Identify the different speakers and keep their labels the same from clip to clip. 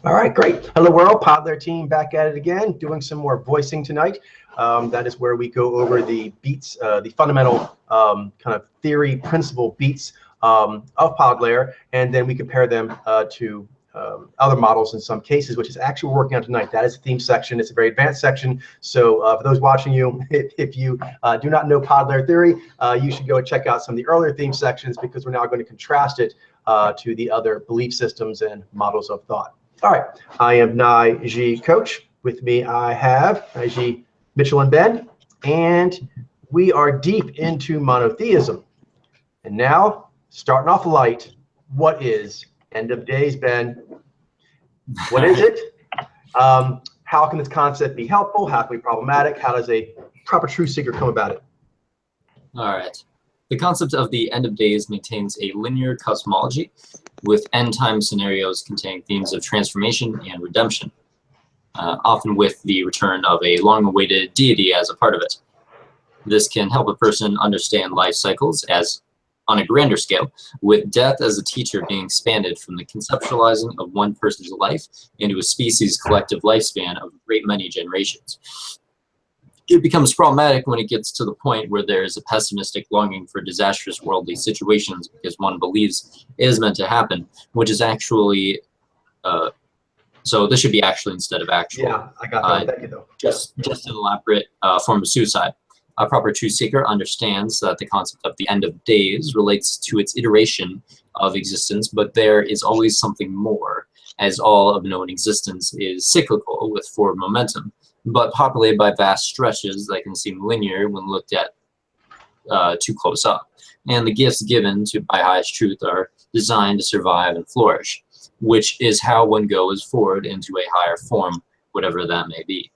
Speaker 1: All right, great. Hello world, Podler team back at it again, doing some more voicing tonight. That is where we go over the beats, the fundamental kind of theory, principle beats of Podler, and then we compare them to other models in some cases, which is actually what we're working on tonight. That is the theme section. It's a very advanced section. So for those watching you, if you do not know Podler theory, you should go and check out some of the earlier theme sections because we're now going to contrast it to the other belief systems and models of thought. All right, I am Nai Coach. With me, I have Nai Mitchell and Ben, and we are deep into monotheism. And now, starting off light, what is end of days, Ben? What is it? How can this concept be helpful? How can it be problematic? How does a proper truth seeker come about it?
Speaker 2: All right. The concept of the end of days maintains a linear cosmology with end time scenarios containing themes of transformation and redemption, often with the return of a long-awaited deity as a part of it. This can help a person understand life cycles as on a grander scale, with death as a teacher being expanded from the conceptualizing of one person's life into a species' collective lifespan of a great many generations. It becomes problematic when it gets to the point where there is a pessimistic longing for disastrous worldly situations because one believes it is meant to happen, which is actually, so this should be actually instead of actual.
Speaker 1: Yeah, I got that. Thank you, though.
Speaker 2: Just an elaborate form of suicide. A proper truth seeker understands that the concept of the end of days relates to its iteration of existence, but there is always something more, as all of known existence is cyclical with forward momentum, but populated by vast stretches that can seem linear when looked at too close up. And the gifts given by highest truth are designed to survive and flourish, which is how one goes forward into a higher form, whatever that may be.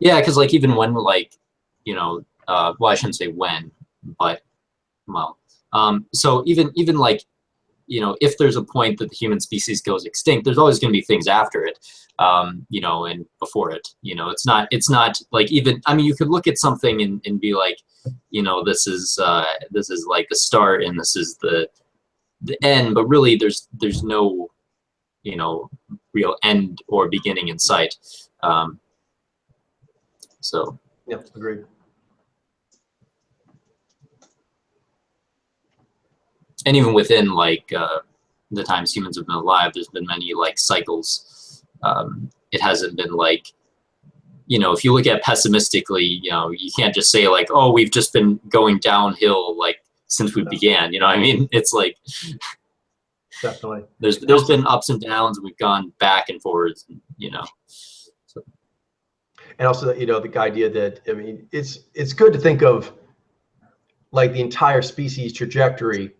Speaker 2: Yeah, because like even when like, you know, well, I shouldn't say when, but well, so even like, you know, if there's a point that the human species goes extinct, there's always going to be things after it, you know, and before it, you know, it's not like even, I mean, you could look at something and be like, you know, this is like the start and this is the end, but really there's no, you know, real end or beginning in sight. So
Speaker 1: yeah, agreed.
Speaker 2: And even within like the times humans have been alive, there's been many like cycles. It hasn't been like, you know, if you look at pessimistically, you know, you can't just say like, oh, we've just been going downhill like since we began. You know what I mean? It's like
Speaker 1: definitely
Speaker 2: there's been ups and downs, and we've gone back and forwards. You know.
Speaker 1: And also, you know, the idea that, I mean, it's good to think of like the entire species trajectory,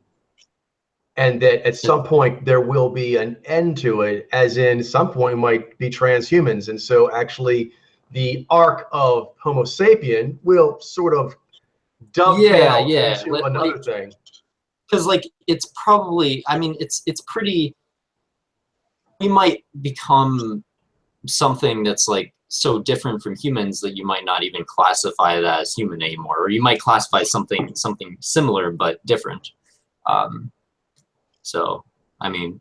Speaker 1: and that at some point there will be an end to it, as in some point might be transhumans. And so actually the arc of Homo sapien will sort of dovetail into another thing.
Speaker 2: Because like it's probably, I mean, it's pretty, we might become something that's like so different from humans that you might not even classify that as human anymore, or you might classify something similar but different. So I mean,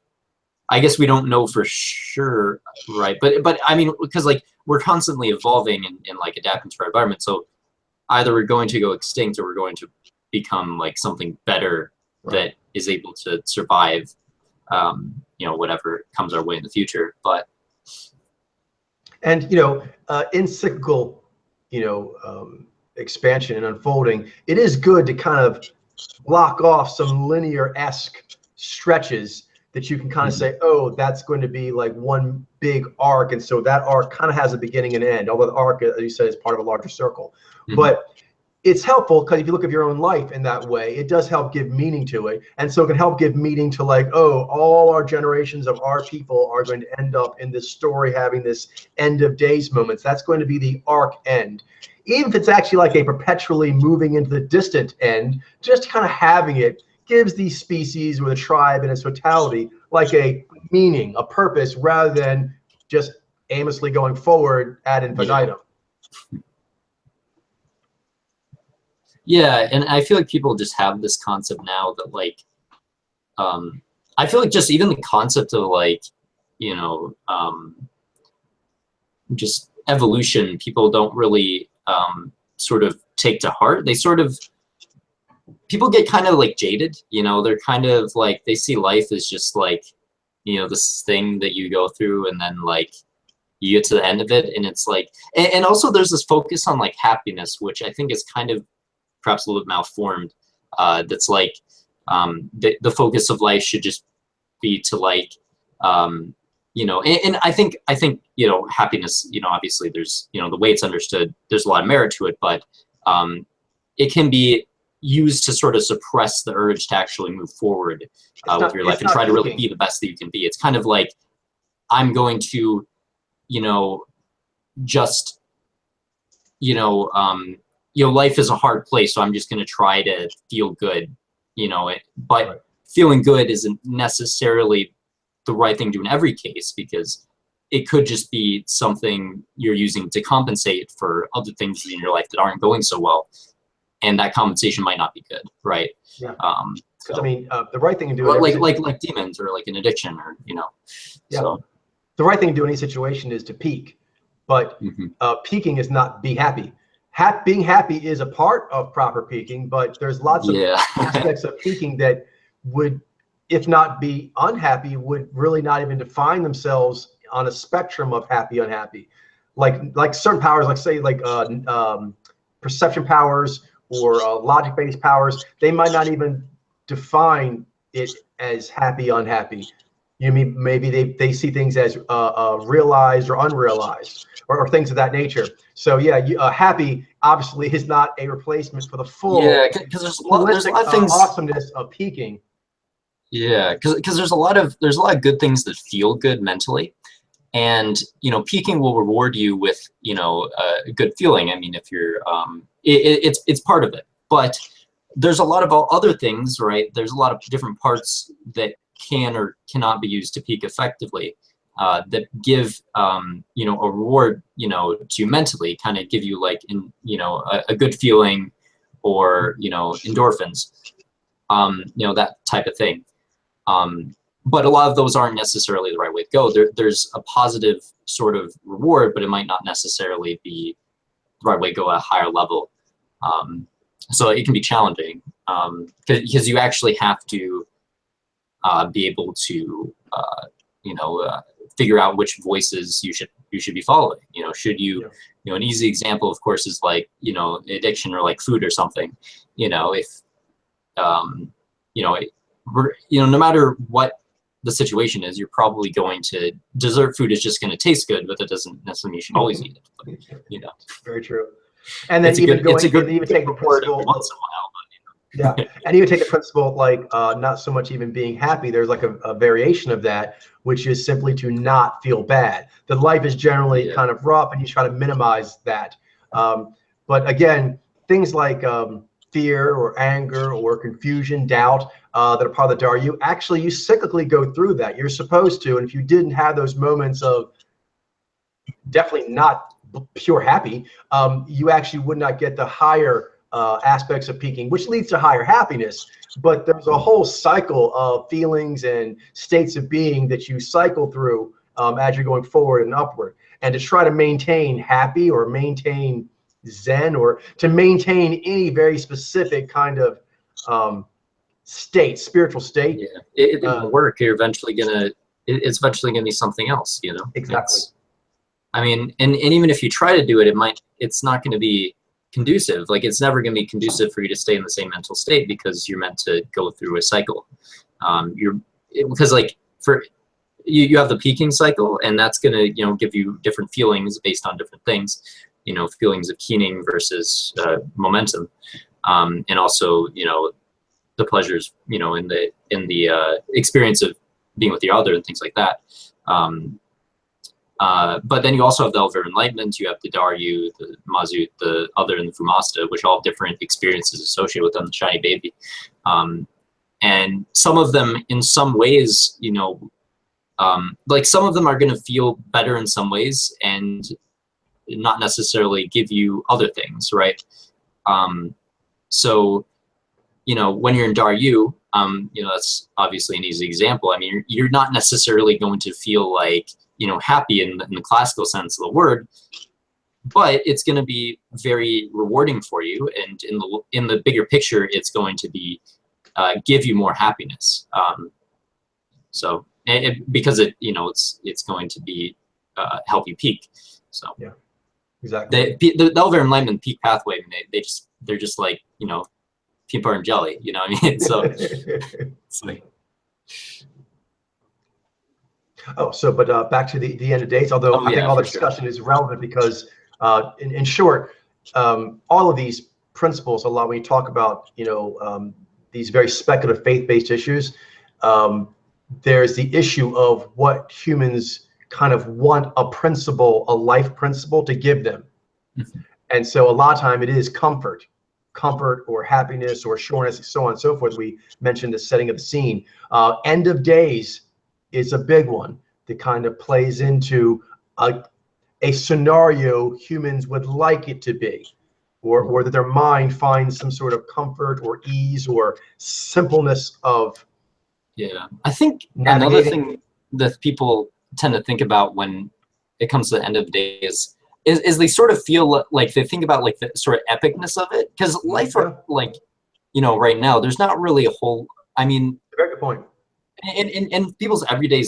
Speaker 2: I guess we don't know for sure, right? But I mean, because like we're constantly evolving and like adapting to our environment, so either we're going to go extinct or we're going to become like something better that is able to survive, you know, whatever comes our way in the future. But
Speaker 1: and you know, in cyclical, you know, expansion and unfolding, it is good to kind of block off some linear-esque stretches that you can kind of say, oh, that's going to be like one big arc, and so that arc kind of has a beginning and end, although the arc, as you said, is part of a larger circle. But it's helpful because if you look at your own life in that way, it does help give meaning to it. And so it can help give meaning to like, oh, all our generations of our people are going to end up in this story having this end of days moments. That's going to be the arc end. Even if it's actually like a perpetually moving into the distant end, just kind of having it gives the species or the tribe in its totality like a meaning, a purpose, rather than just aimlessly going forward ad infinitum.
Speaker 2: Yeah, and I feel like people just have this concept now that like, I feel like just even the concept of like, you know, just evolution, people don't really sort of take to heart. They sort of, people get kind of like jaded, you know, they're kind of like, they see life as just like, you know, this thing that you go through and then like you get to the end of it. And it's like, and also there's this focus on like happiness, which I think is kind of perhaps a little bit malformed. That's like, the focus of life should just be to like, you know, and I think, you know, happiness, you know, obviously there's, you know, the way it's understood, there's a lot of merit to it, but it can be used to sort of suppress the urge to actually move forward with your life and try to really be the best that you can be. It's kind of like, I'm going to, you know, just, you know, life is a hard place, so I'm just going to try to feel good, you know, but right. Feeling good isn't necessarily the right thing to do in every case, because it could just be something you're using to compensate for other things in your life that aren't going so well. And that compensation might not be good, right?
Speaker 1: Yeah.
Speaker 2: So,
Speaker 1: I mean, the right thing to do,
Speaker 2: like demons or like an addiction, or you know.
Speaker 1: Yeah.
Speaker 2: So
Speaker 1: the right thing to do in any situation is to peak, but peaking is not being happy. Being happy is a part of proper peaking, but there's lots of aspects of peaking that would, if not be unhappy, would really not even define themselves on a spectrum of happy, unhappy. Like certain powers, like say like perception powers or logic-based powers, they might not even define it as happy, unhappy. You mean maybe they see things as realized or unrealized, or things of that nature. So yeah, happy obviously is not a replacement for the full
Speaker 2: because there's a lot of things,
Speaker 1: awesomeness of peaking.
Speaker 2: Yeah, because there's a lot of good things that feel good mentally, and you know, peaking will reward you with, you know, a good feeling. I mean, if you're it's part of it, but there's a lot of other things, right? There's a lot of different parts that can or cannot be used to peak effectively, that give you know, a reward, you know, to you mentally, kind of give you like, you know, a good feeling, or you know, endorphins, you know, that type of thing. But a lot of those aren't necessarily the right way to go. There's a positive sort of reward, but it might not necessarily be the right way to go at a higher level. So it can be challenging, because you actually have to be able to, you know, figure out which voices you should be following. You know, should you, you know, an easy example, of course, is like, you know, addiction or like food or something. You know, if you know, no matter what the situation is, you're probably going to, dessert food is just going to taste good, but that doesn't necessarily mean you should always eat it. But, you know,
Speaker 1: very true. And then even take the principle
Speaker 2: once in a while.
Speaker 1: Yeah, and even take the principle like not so much even being happy. There's like a variation of that, which is simply to not feel bad. That life is generally kind of rough, and you try to minimize that. But again, things like fear or anger or confusion, doubt, that are part of the Dharma, you cyclically go through that. You're supposed to, and if you didn't have those moments of definitely not pure happy, you actually would not get the higher aspects of peaking, which leads to higher happiness. But there's a whole cycle of feelings and states of being that you cycle through as you're going forward and upward. And to try to maintain happy or maintain Zen or to maintain any very specific kind of state, spiritual state,
Speaker 2: it doesn't work. You're eventually it's eventually gonna be something else, you know.
Speaker 1: Exactly.
Speaker 2: I mean, and even if you try to do it, it's not going to be conducive. Like, it's never going to be conducive for you to stay in the same mental state, because you're meant to go through a cycle. Because like you have the peaking cycle, and that's going to, you know, give you different feelings based on different things, you know, feelings of keening versus momentum, and also, you know, the pleasures, you know, in the experience of being with your other and things like that. But then you also have the Elver Enlightenment, you have the Daryu, the Mazut, the other, and the Fumasta, which all have different experiences associated with them, the shiny baby. And some of them, in some ways, you know, like some of them are going to feel better in some ways and not necessarily give you other things, right? So, you know, when you're in Daru, you know, that's obviously an easy example. I mean, you're not necessarily going to feel like, you know, happy in the classical sense of the word, but it's going to be very rewarding for you, and in the bigger picture, it's going to be give you more happiness. So because you know, it's going to be help you peak. So
Speaker 1: yeah, exactly.
Speaker 2: The Elver Enlightenment peak pathway, I mean, they're just like, you know, peanut butter and jelly. You know what I mean? So it's like.
Speaker 1: Oh, so but back to the end of days. Although I think all the discussion is relevant because, in short, all of these principles, a lot when you talk about, you know, these very speculative faith-based issues, there's the issue of what humans kind of want a principle, a life principle to give them. And so a lot of time it is comfort or happiness or sureness, so on and so forth. We mentioned the setting of the scene. End of days is a big one that kind of plays into a scenario humans would like it to be, or that their mind finds some sort of comfort or ease or simpleness of.
Speaker 2: Yeah, I think
Speaker 1: navigating.
Speaker 2: Another thing that people tend to think about when it comes to the end of days is they sort of feel like they think about like the sort of epicness of it, because life, like, you know, right now there's not really a whole. I mean,
Speaker 1: very good point.
Speaker 2: In people's everyday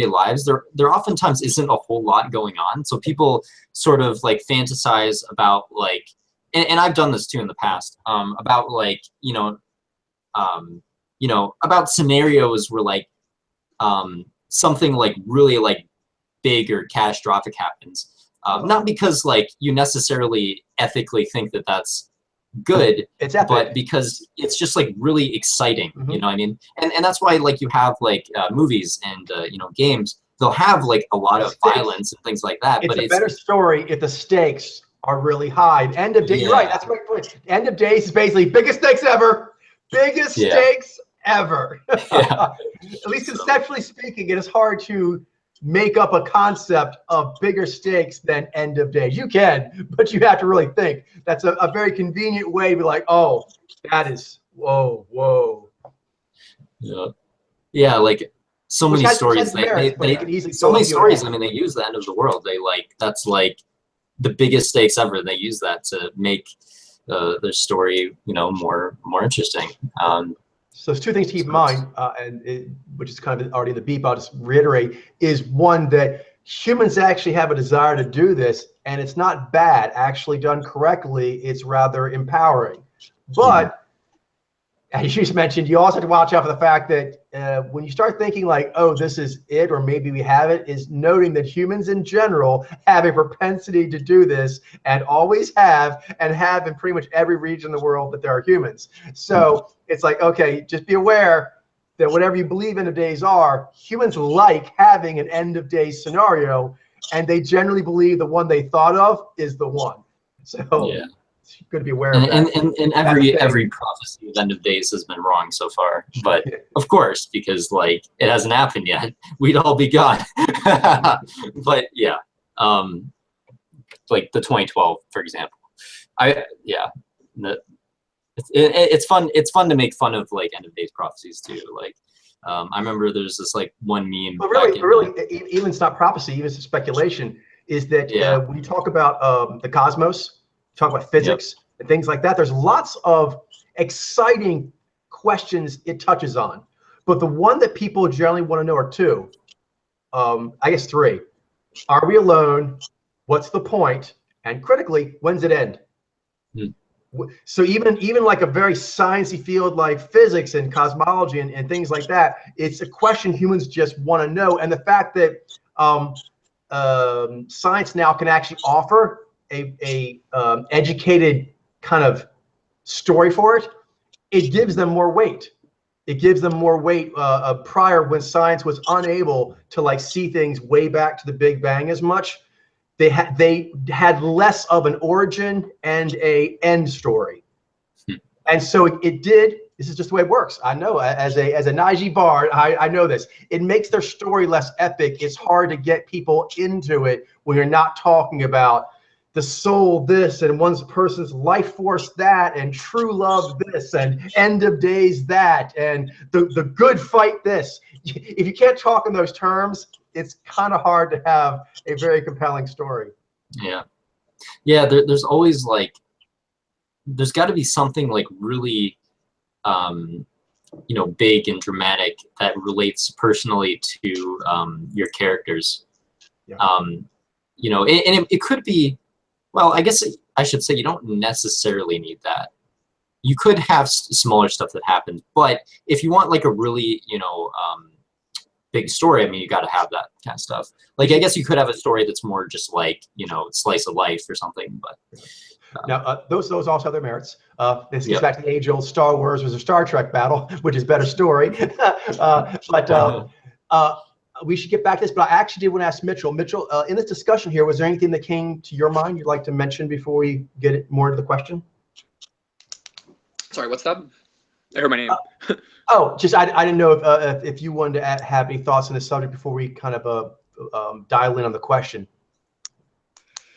Speaker 2: lives, there oftentimes isn't a whole lot going on. So people sort of like fantasize about like, and I've done this too in the past, about like, you know, about scenarios where like something like really like big or catastrophic happens. Not because like you necessarily ethically think that that's good,
Speaker 1: it's epic,
Speaker 2: but because it's just like really exciting. You know what I mean? And that's why like you have like movies and you know, games, they'll have like a lot of violence and things like that.
Speaker 1: It's
Speaker 2: but
Speaker 1: a better story if the stakes are really high. End of day, you're right, that's a great point. End of days is basically biggest stakes ever. Biggest stakes ever. At least conceptually speaking, it is hard to make up a concept of bigger stakes than end of days. You can, but you have to really think. That's a very convenient way to be like, oh, that is, whoa.
Speaker 2: Yeah, like so many stories. So many stories. I mean, they use the end of the world. They like, that's like the biggest stakes ever. They use that to make their story, you know, more interesting.
Speaker 1: So there's two things to keep in mind, which is kind of already in the beep, I'll just reiterate, is one, that humans actually have a desire to do this, and it's not bad. Actually done correctly, it's rather empowering. But as you just mentioned, you also have to watch out for the fact that when you start thinking like, oh, this is it, or maybe we have it, is noting that humans in general have a propensity to do this, and always have, and have in pretty much every region of the world that there are humans. So it's like, okay, just be aware that whatever you believe end of days are, humans like having an end of days scenario, and they generally believe the one they thought of is the one. So you're going to be aware of that.
Speaker 2: And every prophecy of end of days has been wrong so far. But of course, because like it hasn't happened yet, we'd all be gone. But yeah, like the 2012, for example. It's fun. It's fun to make fun of like end of days prophecies too. Like I remember there's this like one meme.
Speaker 1: But really, even it's not prophecy, even it's speculation. Is that when you talk about the cosmos, talk about physics and things like that, there's lots of exciting questions it touches on. But the one that people generally want to know are two, I guess three. Are we alone? What's the point? And critically, when's it end? So even like a very sciencey field like physics and cosmology and things like that, it's a question humans just want to know. And the fact that science now can actually offer a educated kind of story for it, it gives them more weight. It gives them more weight. Prior, when science was unable to like see things way back to the Big Bang as much, they had less of an origin and a end story. And so it did. This is just the way it works. I know, as a Naiji bard, I know this. It makes their story less epic. It's hard to get people into it when you're not talking about the soul this, and one person's life force that, and true love this, and end of days that, and the good fight this. If you can't talk in those terms, it's kind of hard to have a very compelling story.
Speaker 2: Yeah. Yeah, there's always like, there's got to be something like really, you know, big and dramatic that relates personally to your characters.
Speaker 1: Yeah.
Speaker 2: You know, and it could be, well, I guess I should say you don't necessarily need that. You could have smaller stuff that happens, but if you want like a really, you know, big story, I mean, you got to have that kind of stuff. Like, I guess you could have a story that's more just like, you know, slice of life or something, but.
Speaker 1: Now, those also have their merits. This gets
Speaker 2: Yep.
Speaker 1: back to the age-old Star Wars versus Star Trek battle, which is better story. We should get back to this, but I actually did want to ask Mitchell. Mitchell, in this discussion here, was there anything that came to your mind you'd like to mention before we get it more into the question?
Speaker 3: Sorry, what's that? I heard my name.
Speaker 1: Just I didn't know if you wanted to have any thoughts on this subject before we kind of dial in on the question.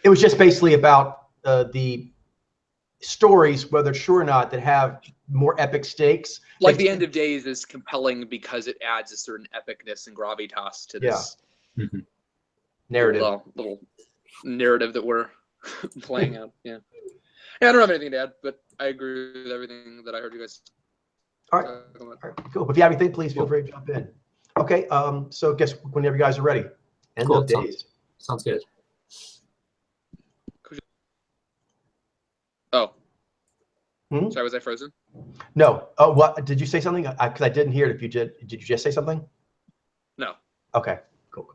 Speaker 1: It was just basically about the stories, whether true or not, that have more epic stakes.
Speaker 3: Like the End of Days is compelling because it adds a certain epicness and gravitas to this
Speaker 1: narrative.
Speaker 3: Little narrative that we're playing out. Yeah, I don't have anything to add, but I agree with everything that I heard you guys.
Speaker 1: All right, cool. If you have anything, please feel free to jump in. Okay, so guess whenever you guys are ready. End of Days.
Speaker 2: Sounds good.
Speaker 3: Oh. Sorry, was I frozen?
Speaker 1: No. Oh, what? Did you say something? Because I didn't hear it. If you did you just say something?
Speaker 3: No.
Speaker 1: Okay. Cool.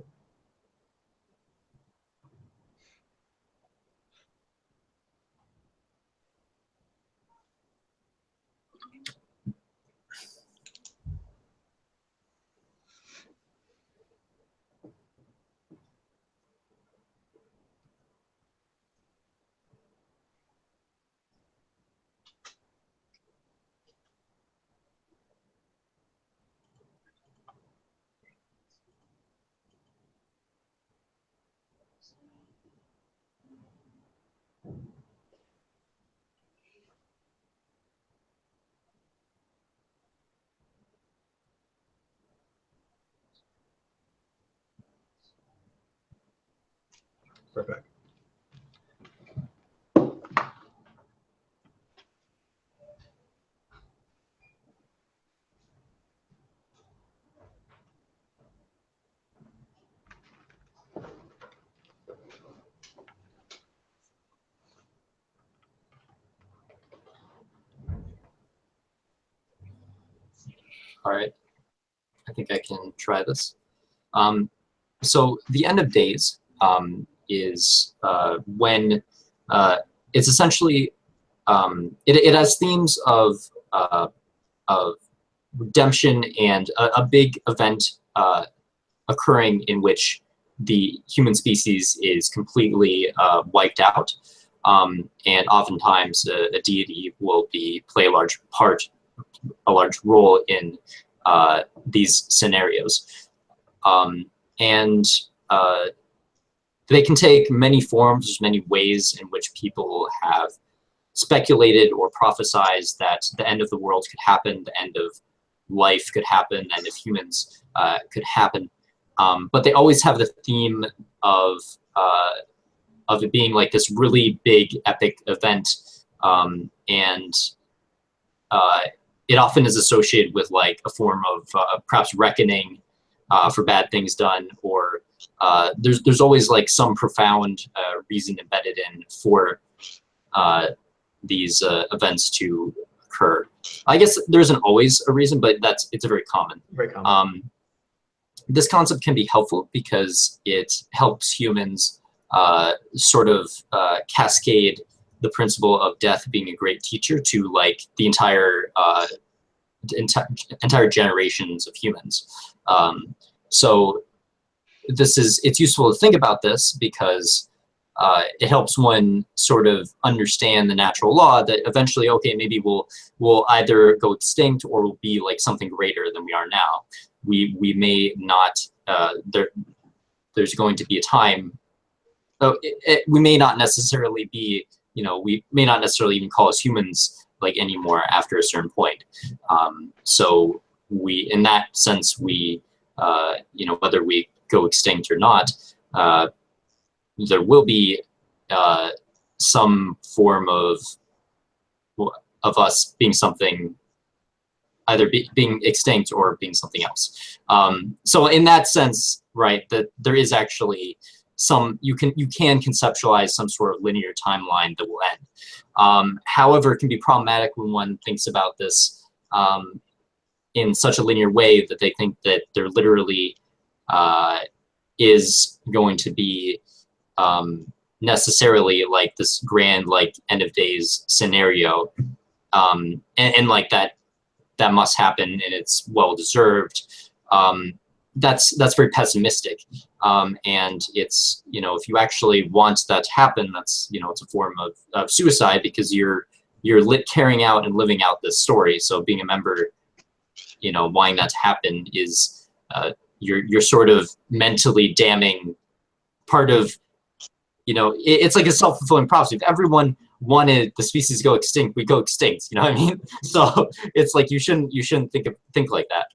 Speaker 1: Perfect.
Speaker 2: All right, I think I can try this. So the End of Days is when it's essentially it has themes of redemption and a big event occurring in which the human species is completely wiped out, and oftentimes a deity will play a large role in these scenarios, and they can take many forms, many ways in which people have speculated or prophesized that the end of the world could happen, the end of life could happen, the end of humans could happen. But they always have the theme of it being like this really big, epic event, and it often is associated with like a form of perhaps reckoning for bad things done, or there's always like some profound reason embedded in for these events to occur. I guess there isn't always a reason, but it's a very common.
Speaker 1: Very common.
Speaker 2: This concept can be helpful because it helps humans sort of cascade the principle of death being a great teacher to like the entire generations of humans. So it's useful to think about this because it helps one sort of understand the natural law that eventually, okay, maybe we'll either go extinct or we'll be like something greater than we are now. We may not, there's going to be a time So we may not necessarily be, we may not necessarily even call us humans like anymore after a certain point. So in that sense, we, whether we go extinct or not, there will be some form of us being something, either being extinct or being something else. So in that sense, right, that there is actually you can conceptualize some sort of linear timeline that will end. However, it can be problematic when one thinks about this in such a linear way that they think that there literally is going to be necessarily like this grand like end of days scenario, and like that must happen and it's well deserved. That's very pessimistic, and it's, if you actually want that to happen, that's, it's a form of suicide, because you're carrying out and living out this story. So being a member, wanting that to happen is you're sort of mentally damning part of, it's like a self-fulfilling prophecy. If everyone wanted the species to go extinct, we go extinct. You know what I mean? So it's like you shouldn't think like that.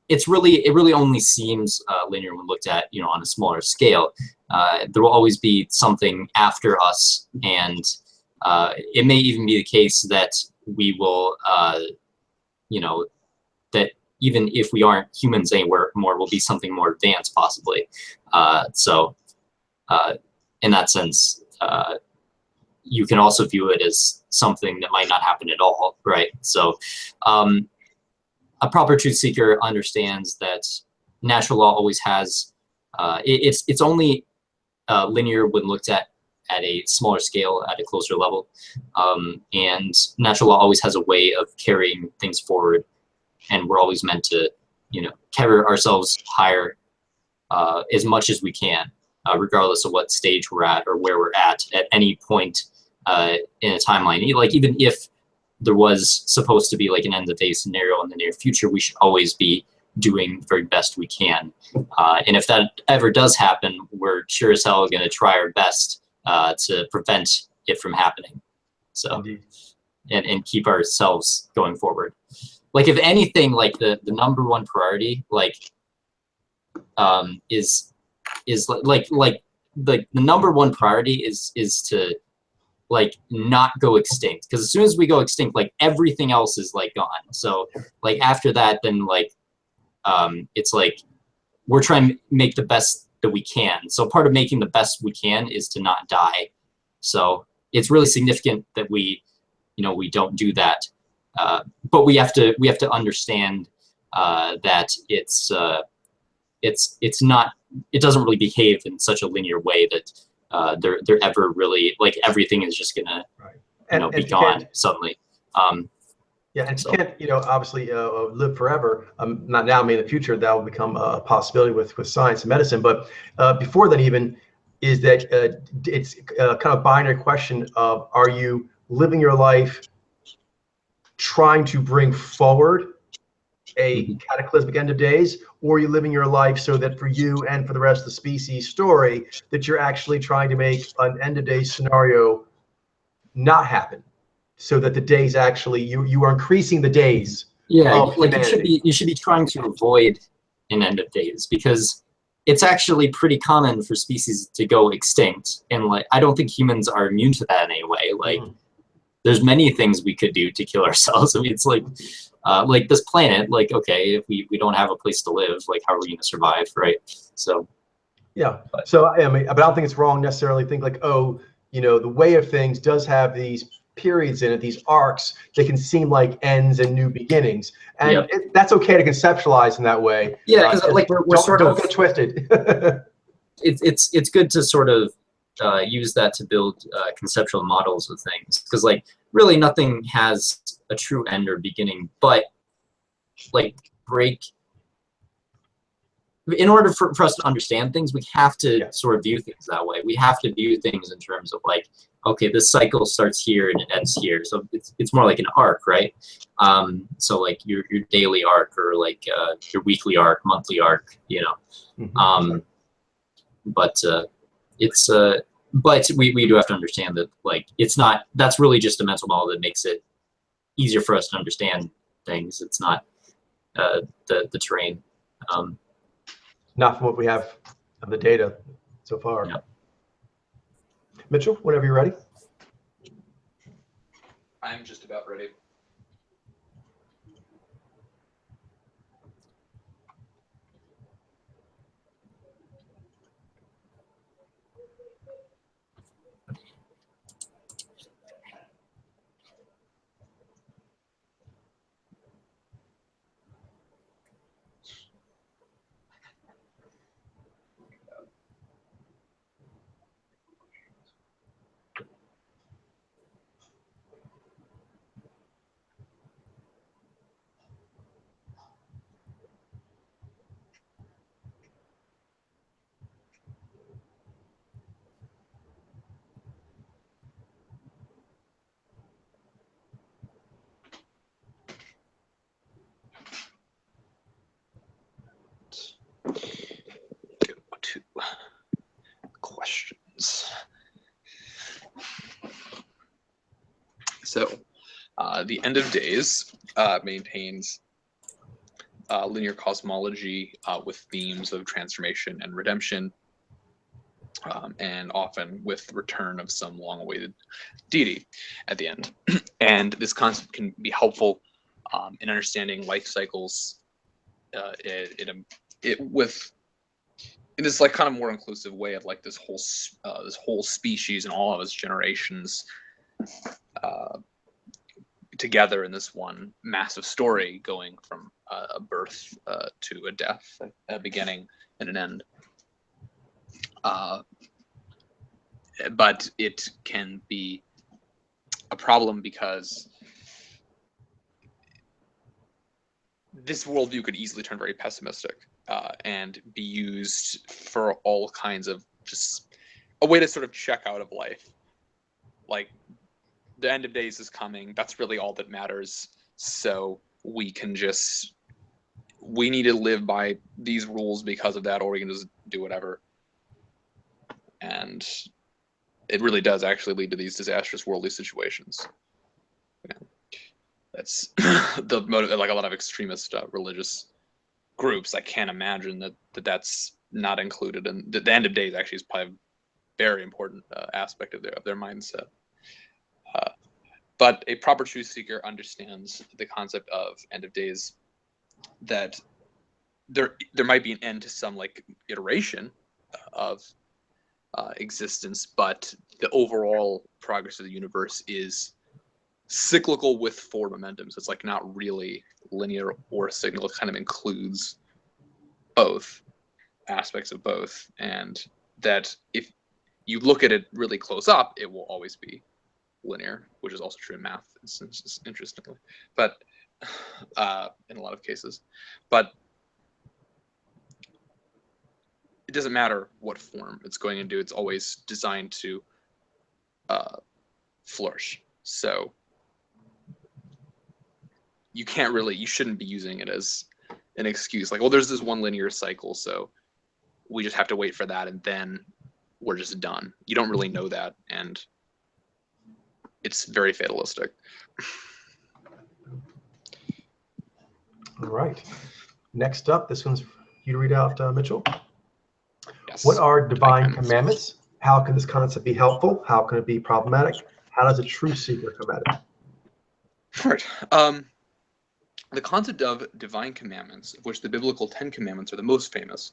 Speaker 2: It really only seems linear when looked at, on a smaller scale. There will always be something after us, and it may even be the case that we will, that even if we aren't humans anymore, will be something more advanced, possibly. In that sense, you can also view it as something that might not happen at all, right? So a proper truth seeker understands that natural law always has, it's only linear when looked at a smaller scale, at a closer level. And natural law always has a way of carrying things forward, and we're always meant to, carry ourselves higher as much as we can, regardless of what stage we're at or where we're at any point in a timeline. Like, even if there was supposed to be like an end of day scenario in the near future, we should always be doing the very best we can. And if that ever does happen, we're sure as hell going to try our best to prevent it from happening. So, and keep ourselves going forward. Like, if anything, like the number one priority, like, is like the number one priority is to like not go extinct, because as soon as we go extinct, like everything else is like gone. So like after that, then like it's like we're trying to make the best that we can. So part of making the best we can is to not die. So it's really significant that we don't do that. But we have to understand that it's not, it doesn't really behave in such a linear way that they're ever really, like, everything is just gonna be gone suddenly.
Speaker 1: Yeah, and you can't, obviously live forever. Not now, maybe in the future that will become a possibility with science and medicine. But before that, even, is that it's kind of binary question of, are you living your life trying to bring forward a cataclysmic end of days, or are you living your life so that for you and for the rest of the species story, that you're actually trying to make an end of days scenario not happen, so that the days actually, you are increasing the days.
Speaker 2: Yeah, like you should be trying to avoid an end of days, because it's actually pretty common for species to go extinct, and like I don't think humans are immune to that in any way. Like there's many things we could do to kill ourselves. I mean, it's like this planet, like, okay, if we don't have a place to live, like, how are we going to survive, right? So
Speaker 1: yeah, so I mean, but I don't think it's wrong necessarily think like, oh, the way of things does have these periods in it, these arcs that can seem like ends and new beginnings, and that's okay to conceptualize in that way.
Speaker 2: Yeah, because like we're sort of,
Speaker 1: don't get twisted.
Speaker 2: it's good to sort of use that to build conceptual models of things, because like really nothing has a true end or beginning, but like in order for us to understand things, we have to
Speaker 1: Yeah.
Speaker 2: sort of view things that way. We have to view things in terms of like, okay, this cycle starts here and it ends here. So it's more like an arc, right? So like your daily arc, or like your weekly arc, monthly arc, you know.
Speaker 1: Mm-hmm.
Speaker 2: But we do have to understand that, like, it's not, that's really just a mental model that makes it easier for us to understand things. It's not the terrain.
Speaker 1: Not from what we have of the data so far.
Speaker 2: Yeah.
Speaker 1: Mitchell, whenever you're ready.
Speaker 3: I'm just about ready. Go to questions. So, the end of days maintains linear cosmology with themes of transformation and redemption, and often with return of some long-awaited deity at the end. And this concept can be helpful in understanding life cycles in this like kind of more inclusive way of like this whole species and all of its generations together in this one massive story, going from a birth to a death, a beginning and an end. But it can be a problem because this worldview could easily turn very pessimistic and be used for all kinds of just a way to sort of check out of life. Like, the end of days is coming. That's really all that matters. So we need to live by these rules because of that, or we can just do whatever. And it really does actually lead to these disastrous worldly situations. Yeah. That's the motive. Like a lot of extremist religious groups, I can't imagine that's not included. And the end of days actually is probably a very important aspect of their mindset. But a proper truth seeker understands the concept of end of days, that there might be an end to some like iteration of existence, but the overall progress of the universe is cyclical with forward momentum. So it's like not really linear or signal. It kind of includes both aspects of both, and that if you look at it really close up, it will always be linear, which is also true in math, interestingly, but in a lot of cases. But it doesn't matter what form it's going into, it's always designed to flourish. So you shouldn't be using it as an excuse, like, well, there's this one linear cycle, so we just have to wait for that and then we're just done. You don't really know that, and it's very fatalistic.
Speaker 1: All right. Next up, this one's you to read out, Mitchell.
Speaker 3: Yes.
Speaker 1: What are divine commandments? How can this concept be helpful? How can it be problematic? How does a truth seeker come at it?
Speaker 3: All right. The concept of divine commandments, of which the biblical 10 commandments are the most famous,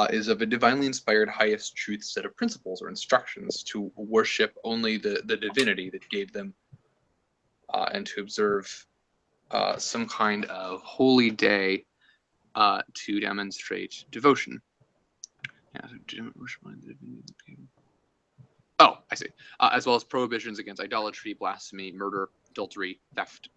Speaker 3: is of a divinely inspired highest truth set of principles or instructions to worship only the divinity that gave them, and to observe some kind of holy day to demonstrate devotion. Oh, I see. As well as prohibitions against idolatry, blasphemy, murder, adultery, theft,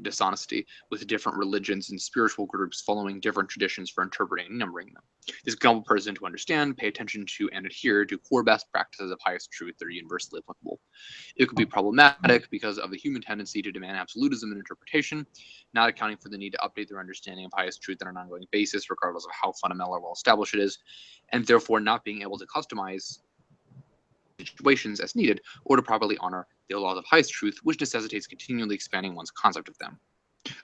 Speaker 3: dishonesty, with different religions and spiritual groups following different traditions for interpreting and numbering them. This can help a person to understand, pay attention to, and adhere to core best practices of highest truth that are universally applicable. It could be problematic because of the human tendency to demand absolutism in interpretation, not accounting for the need to update their understanding of highest truth on an ongoing basis, regardless of how fundamental or well established it is, and therefore not being able to customize situations as needed, or to properly honor the laws of highest truth, which necessitates continually expanding one's concept of them.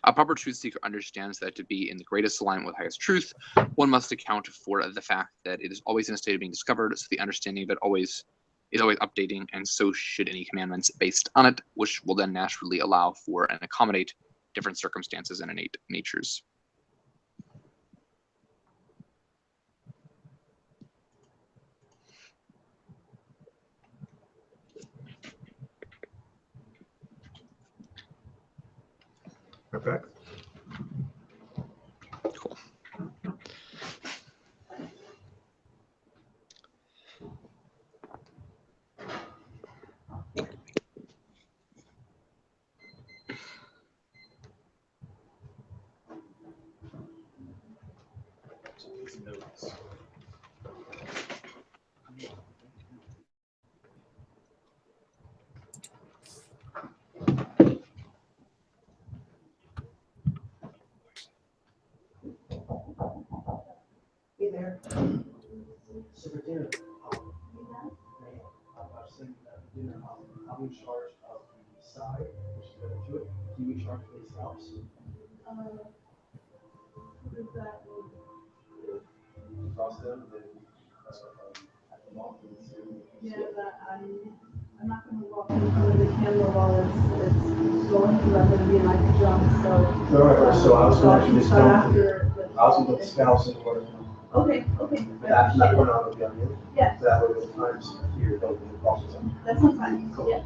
Speaker 3: A proper truth seeker understands that to be in the greatest alignment with highest truth, one must account for the fact that it is always in a state of being discovered, so the understanding of it is always updating, and so should any commandments based on it, which will then naturally allow for and accommodate different circumstances and innate natures.
Speaker 1: Perfect.
Speaker 3: Cool.
Speaker 1: Hey there. So for dinner, dinner, I'll be in charge of the side, which is better to it. You in charge of the scallops.
Speaker 4: What is that?
Speaker 1: Toss them, then at the mouth.
Speaker 4: Yeah, that I'm not gonna walk in front of the camera while it's going, because I'm gonna be in my pajamas, so.
Speaker 1: Alright, so I was gonna actually just
Speaker 4: Start
Speaker 1: go,
Speaker 4: after
Speaker 1: I was gonna put the scallops in the water.
Speaker 4: Okay, okay.
Speaker 1: That one on the other.
Speaker 4: Yeah.
Speaker 1: So that way the times here don't get crossed.
Speaker 4: That's not fine, yeah.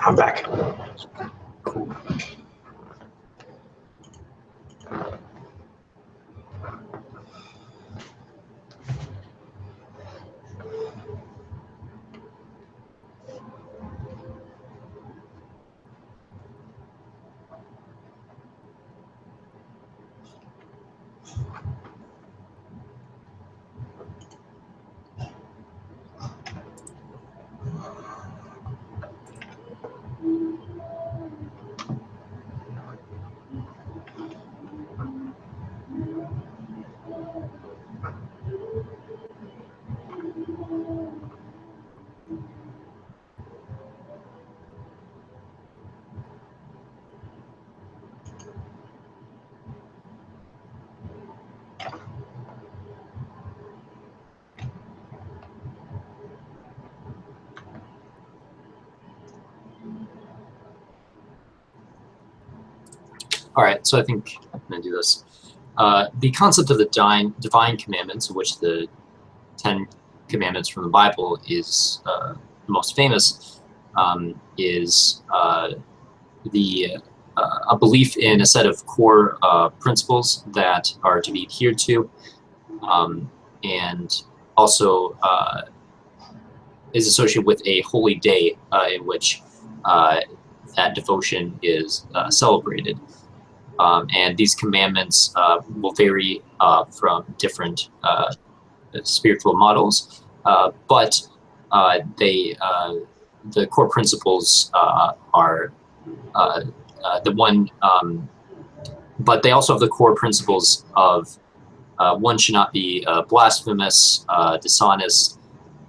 Speaker 1: I'm back.
Speaker 2: All right, so I think I'm going to do this. The concept of the divine commandments, of which the 10 commandments from the Bible is the most famous, is a belief in a set of core principles that are to be adhered to, and also is associated with a holy day in which that devotion is celebrated. And these commandments will vary from different spiritual models, but the core principles are the one, but they also have the core principles of one should not be blasphemous, dishonest,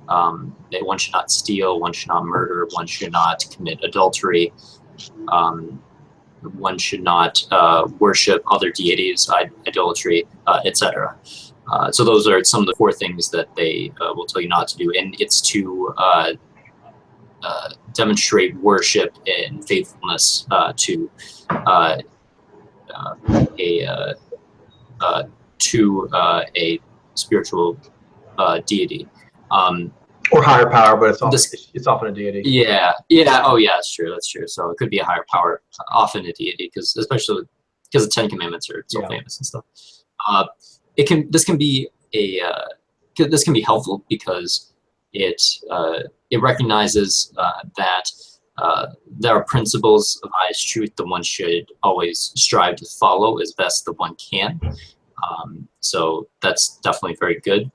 Speaker 2: one should not steal, one should not murder, one should not commit adultery, one should not worship other deities, idolatry, etc. So those are some of the core things that they will tell you not to do, and it's to demonstrate worship and faithfulness to a spiritual deity.
Speaker 1: Or higher power, but it's often a deity.
Speaker 2: Yeah. Oh, yeah, that's true. That's true. So it could be a higher power, often a deity, especially because the Ten Commandments are so famous and stuff. This can be helpful because it recognizes that there are principles of highest truth that one should always strive to follow as best that one can. So that's definitely very good.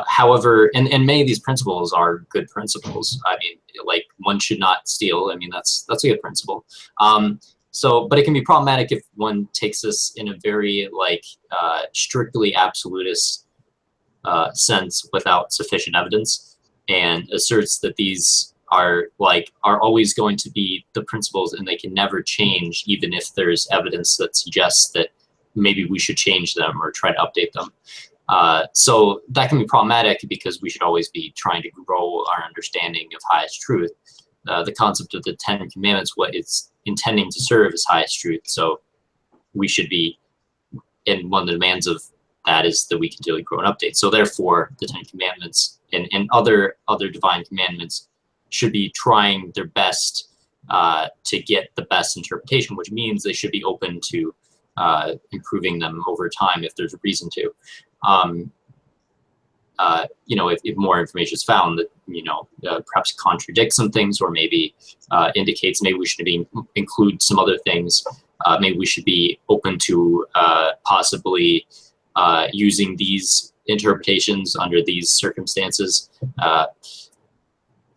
Speaker 2: However, and many of these principles are good principles. I mean, like one should not steal. I mean, that's a good principle. But it can be problematic if one takes this in a very strictly absolutist sense without sufficient evidence, and asserts that these are always going to be the principles and they can never change, even if there's evidence that suggests that maybe we should change them or try to update them. So that can be problematic because we should always be trying to grow our understanding of highest truth. The concept of the Ten Commandments, what it's intending to serve is highest truth. So we should be, and one of the demands of that is that we continually grow and update. So therefore, the Ten Commandments and other divine commandments should be trying their best to get the best interpretation, which means they should be open to improving them over time if there's a reason to. If more information is found that perhaps contradicts some things, or maybe indicates maybe we should include some other things. Maybe we should be open to possibly using these interpretations under these circumstances.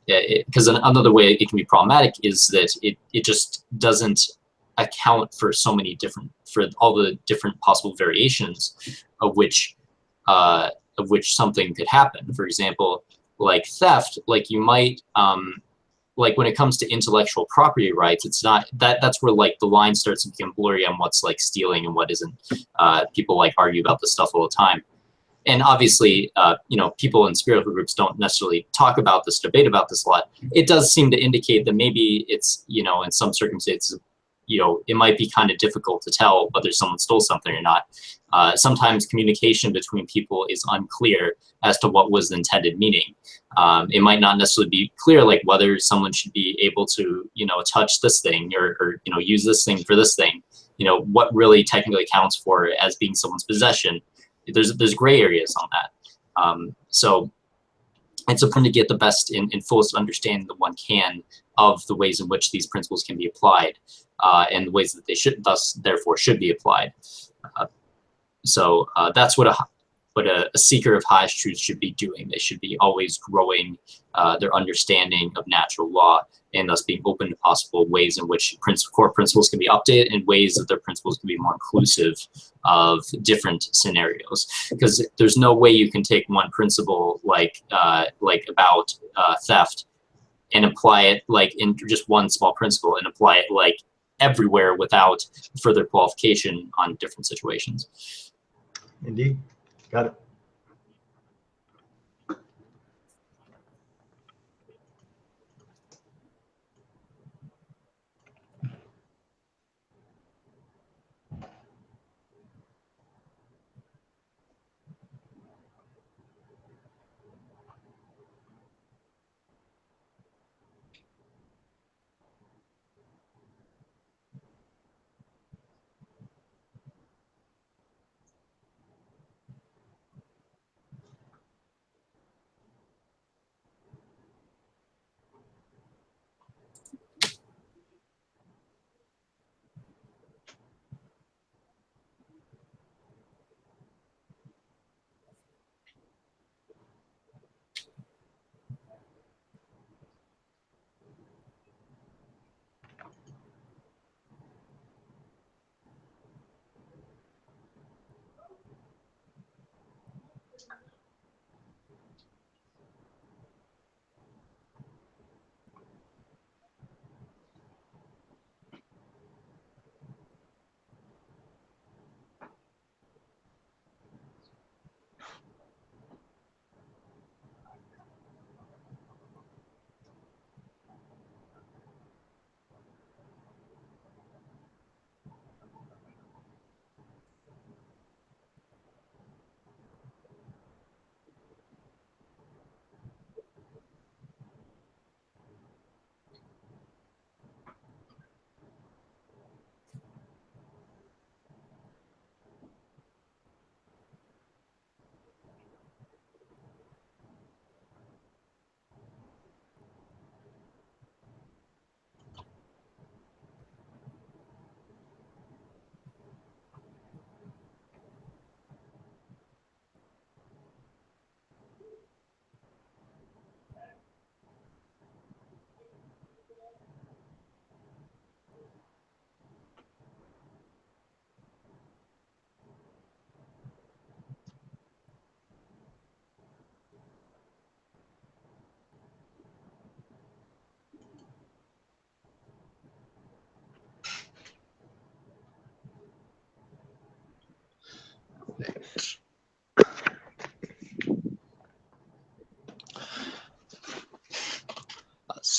Speaker 2: Because another way it can be problematic is that it just doesn't account for all the different possible variations of which something could happen. For example, like theft, you might when it comes to intellectual property rights, it's not that's where the line starts to become blurry on what's stealing and what isn't. People argue about this stuff all the time. And obviously, people in spiritual groups don't necessarily talk about this, debate about this a lot. It does seem to indicate that maybe it's, in some circumstances, it might be kind of difficult to tell whether someone stole something or not. Sometimes communication between people is unclear as to what was the intended meaning. It might not necessarily be clear, whether someone should be able to, touch this thing or use this thing for this thing. What really technically counts for as being someone's possession. There's gray areas on that. So it's important to get the best and fullest understanding that one can of the ways in which these principles can be applied, and the ways that they therefore should be applied. So that's what a seeker of highest truth should be doing. They should be always growing their understanding of natural law, and thus being open to possible ways in which core principles can be updated, and ways that their principles can be more inclusive of different scenarios. Because there's no way you can take one principle about theft and apply it in just one small principle and apply it everywhere without further qualification on different situations.
Speaker 1: Indeed. Got it.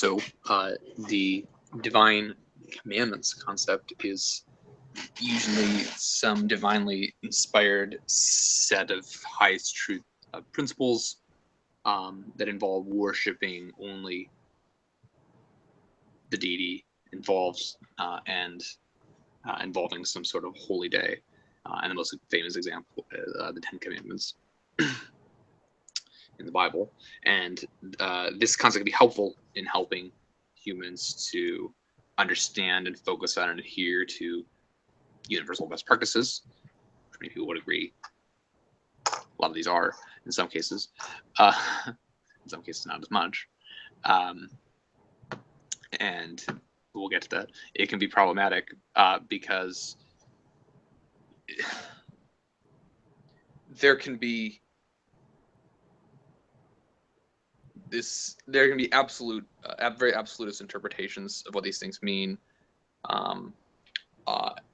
Speaker 3: So the divine commandments concept is usually some divinely inspired set of highest truth principles that involve worshiping only the deity involves involving some sort of holy day. And the most famous example, the Ten Commandments in the Bible. And this concept can be helpful in helping humans to understand and focus on and adhere to universal best practices, which many people would agree a lot of these are in some cases. In some cases not as much. And we'll get to that. It can be problematic because there can be absolute, very absolutist interpretations of what these things mean,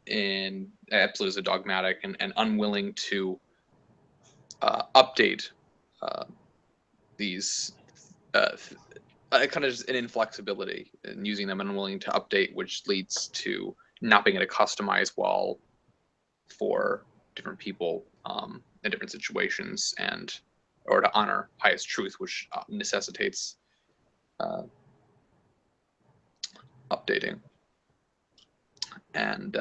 Speaker 3: and absolutist, dogmatic, and unwilling to update these. Kind of just an inflexibility in using them and unwilling to update, which leads to not being able to customize well for different people in different situations, or to honor highest truth, which necessitates updating. And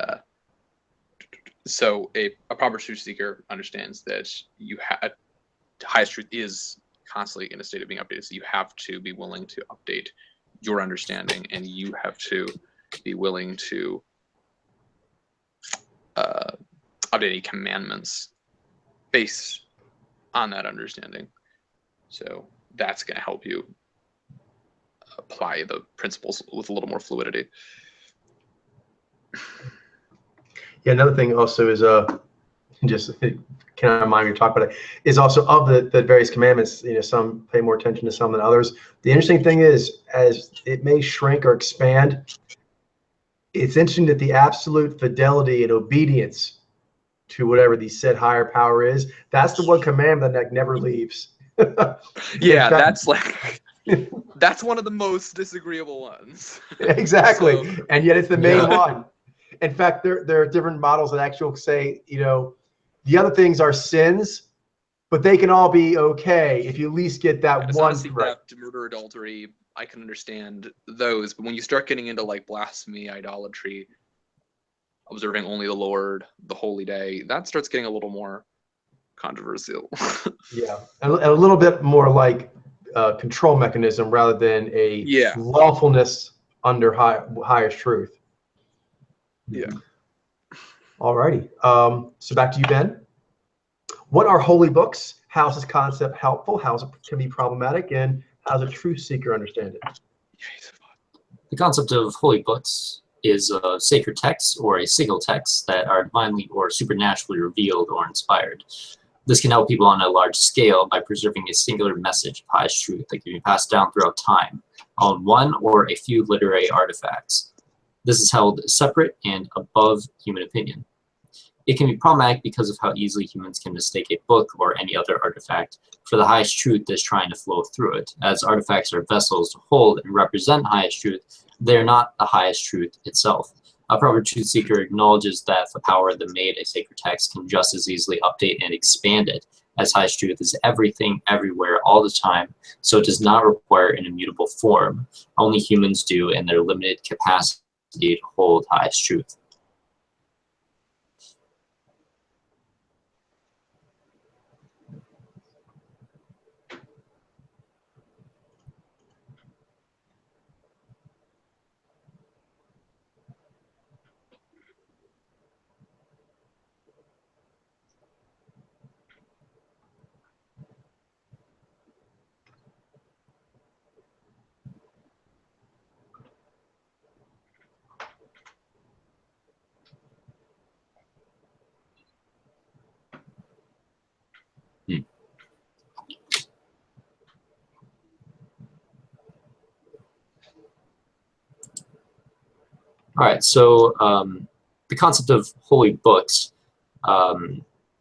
Speaker 3: so a proper truth seeker understands that highest truth is constantly in a state of being updated. So you have to be willing to update your understanding, and you have to be willing to update any commandments based on that understanding. So that's going to help you apply the principles with a little more fluidity.
Speaker 1: Yeah, another thing also is just can I remind you to talk about it, is also of the various commandments, some pay more attention to some than others. The interesting thing is, as it may shrink or expand, it's interesting that the absolute fidelity and obedience to whatever the said higher power is, that's the one commandment that never leaves.
Speaker 3: Yeah, that's like that's one of the most disagreeable ones.
Speaker 1: Exactly.
Speaker 3: So,
Speaker 1: and yet it's the main one. In fact, there are different models that actually say, the other things are sins, but they can all be okay if you at least get that one right.
Speaker 3: Theft, murder, adultery, I can understand those. But when you start getting into like blasphemy, idolatry, observing only the Lord, the holy day, that starts getting a little more controversial.
Speaker 1: Yeah, and a little bit more like control mechanism rather than a lawfulness under highest truth.
Speaker 3: Yeah.
Speaker 1: All righty. So back to you, Ben. What are holy books? How is this concept helpful? How can it be problematic? And how does a truth seeker understand it?
Speaker 2: The concept of holy books is a sacred text or a single text that are divinely or supernaturally revealed or inspired. This can help people on a large scale by preserving a singular message of highest truth that can be passed down throughout time on one or a few literary artifacts. This is held separate and above human opinion. It can be problematic because of how easily humans can mistake a book or any other artifact for the highest truth that's trying to flow through it. As artifacts are vessels to hold and represent highest truth, they're not the highest truth itself. A proper truth seeker acknowledges that the power that made a sacred text can just as easily update and expand it, as highest truth is everything, everywhere, all the time, so it does not require an immutable form. Only humans do in their limited capacity to hold highest truth. All right, so the concept of holy books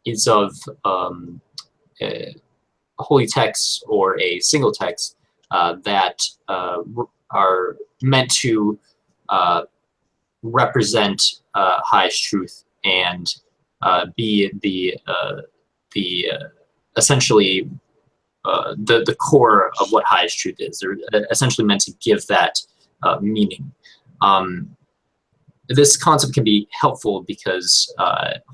Speaker 2: is of a holy text or a single text that are meant to represent highest truth and be the essentially the core of what highest truth is. They're essentially meant to give that meaning. This concept can be helpful because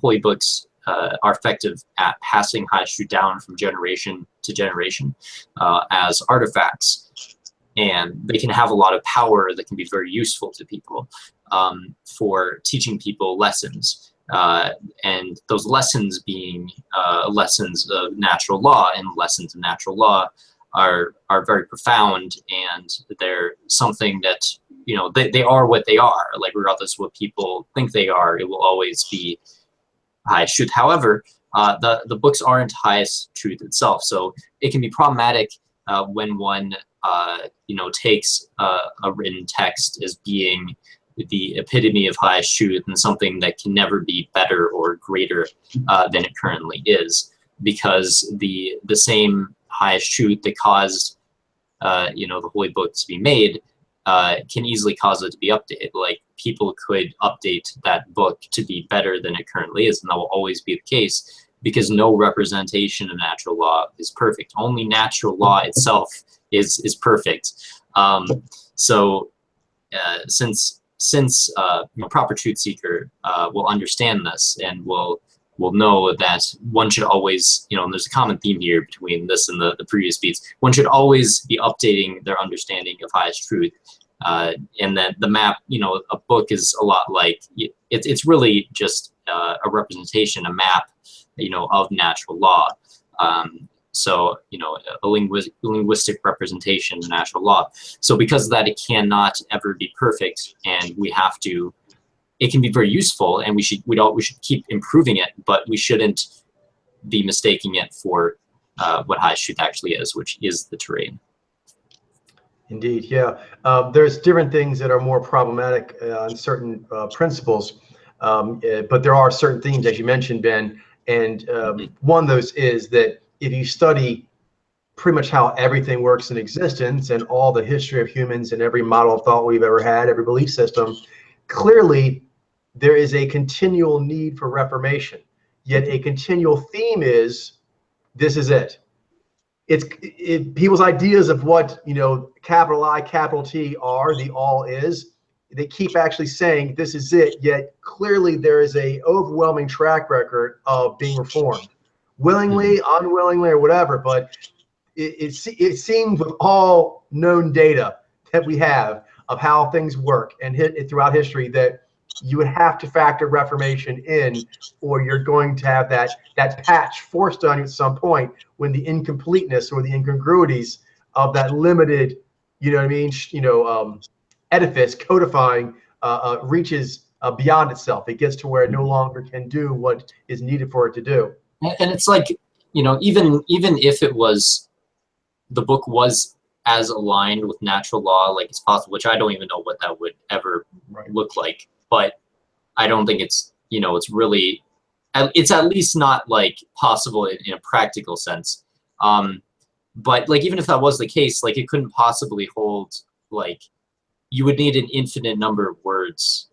Speaker 2: holy books are effective at passing highest truth down from generation to generation as artifacts, and they can have a lot of power that can be very useful to people for teaching people lessons. And those lessons being lessons of natural law, and lessons of natural law are very profound, and they're something that, you know, they are what they are. Like, regardless of what people think they are, it will always be highest truth. However, the books aren't highest truth itself, so it can be problematic when one you know, takes a written text as being the epitome of highest truth and something that can never be better or greater than it currently is, because the same highest truth that caused you know, the holy book to be made can easily cause it to be updated. Like, people could update that book to be better than it currently is, and that will always be the case, because no representation of natural law is perfect. Only natural law itself is perfect. So since a proper truth seeker will understand this, and will know that one should always, you know, and there's a common theme here between this and the previous beats, one should always be updating their understanding of highest truth. And that the map, you know, a book is a lot like, it's really just a representation, a map, you know, of natural law. So, you know, a linguistic representation of natural law. So because of that, it cannot ever be perfect, and we have to, it can be very useful, and we should keep improving it, but we shouldn't be mistaking it for what highest truth actually is, which is the terrain.
Speaker 1: Indeed, yeah. There's different things that are more problematic on certain principles, but there are certain themes, as you mentioned, Ben, and one of those is that if you study pretty much how everything works in existence and all the history of humans and every model of thought we've ever had, every belief system, clearly there is a continual need for reformation, yet a continual theme is, this is it. People's ideas of what, you know, capital I, capital T are, the all is, they keep actually saying this is it, yet clearly there is a overwhelming track record of being reformed, willingly, unwillingly, or whatever. But it seems with all known data that we have of how things work and throughout history, that you would have to factor reformation in, or you're going to have that patch forced on you at some point when the incompleteness or the incongruities of that limited, you know what I mean, you know, edifice codifying reaches beyond itself. It gets to where it no longer can do what is needed for it to do.
Speaker 2: And it's like, you know, even if it was, the book was as aligned with natural law like it's possible, which I don't even know what that would ever look like, but I don't think it's, you know, it's really, it's at least not like possible in a practical sense. But like, even if that was the case, like, it couldn't possibly hold, like, you would need an infinite number of words,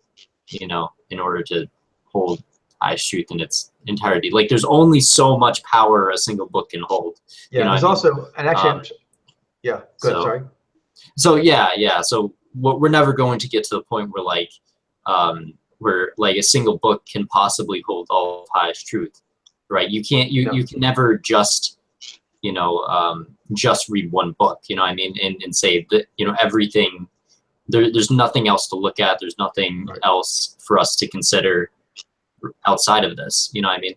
Speaker 2: you know, in order to hold highest truth in its entirety. Like, there's only so much power a single book can hold.
Speaker 1: Yeah,
Speaker 2: you know,
Speaker 1: there's also, and actually, yeah, good, sorry.
Speaker 2: So yeah. So we're never going to get to the point where, like, where like a single book can possibly hold all of highest truth, right? You can't, you can never just, you know, just read one book, you know what I mean, and say that, you know, everything, there's nothing else to look at, there's nothing else for us to consider outside of this, you know what I mean?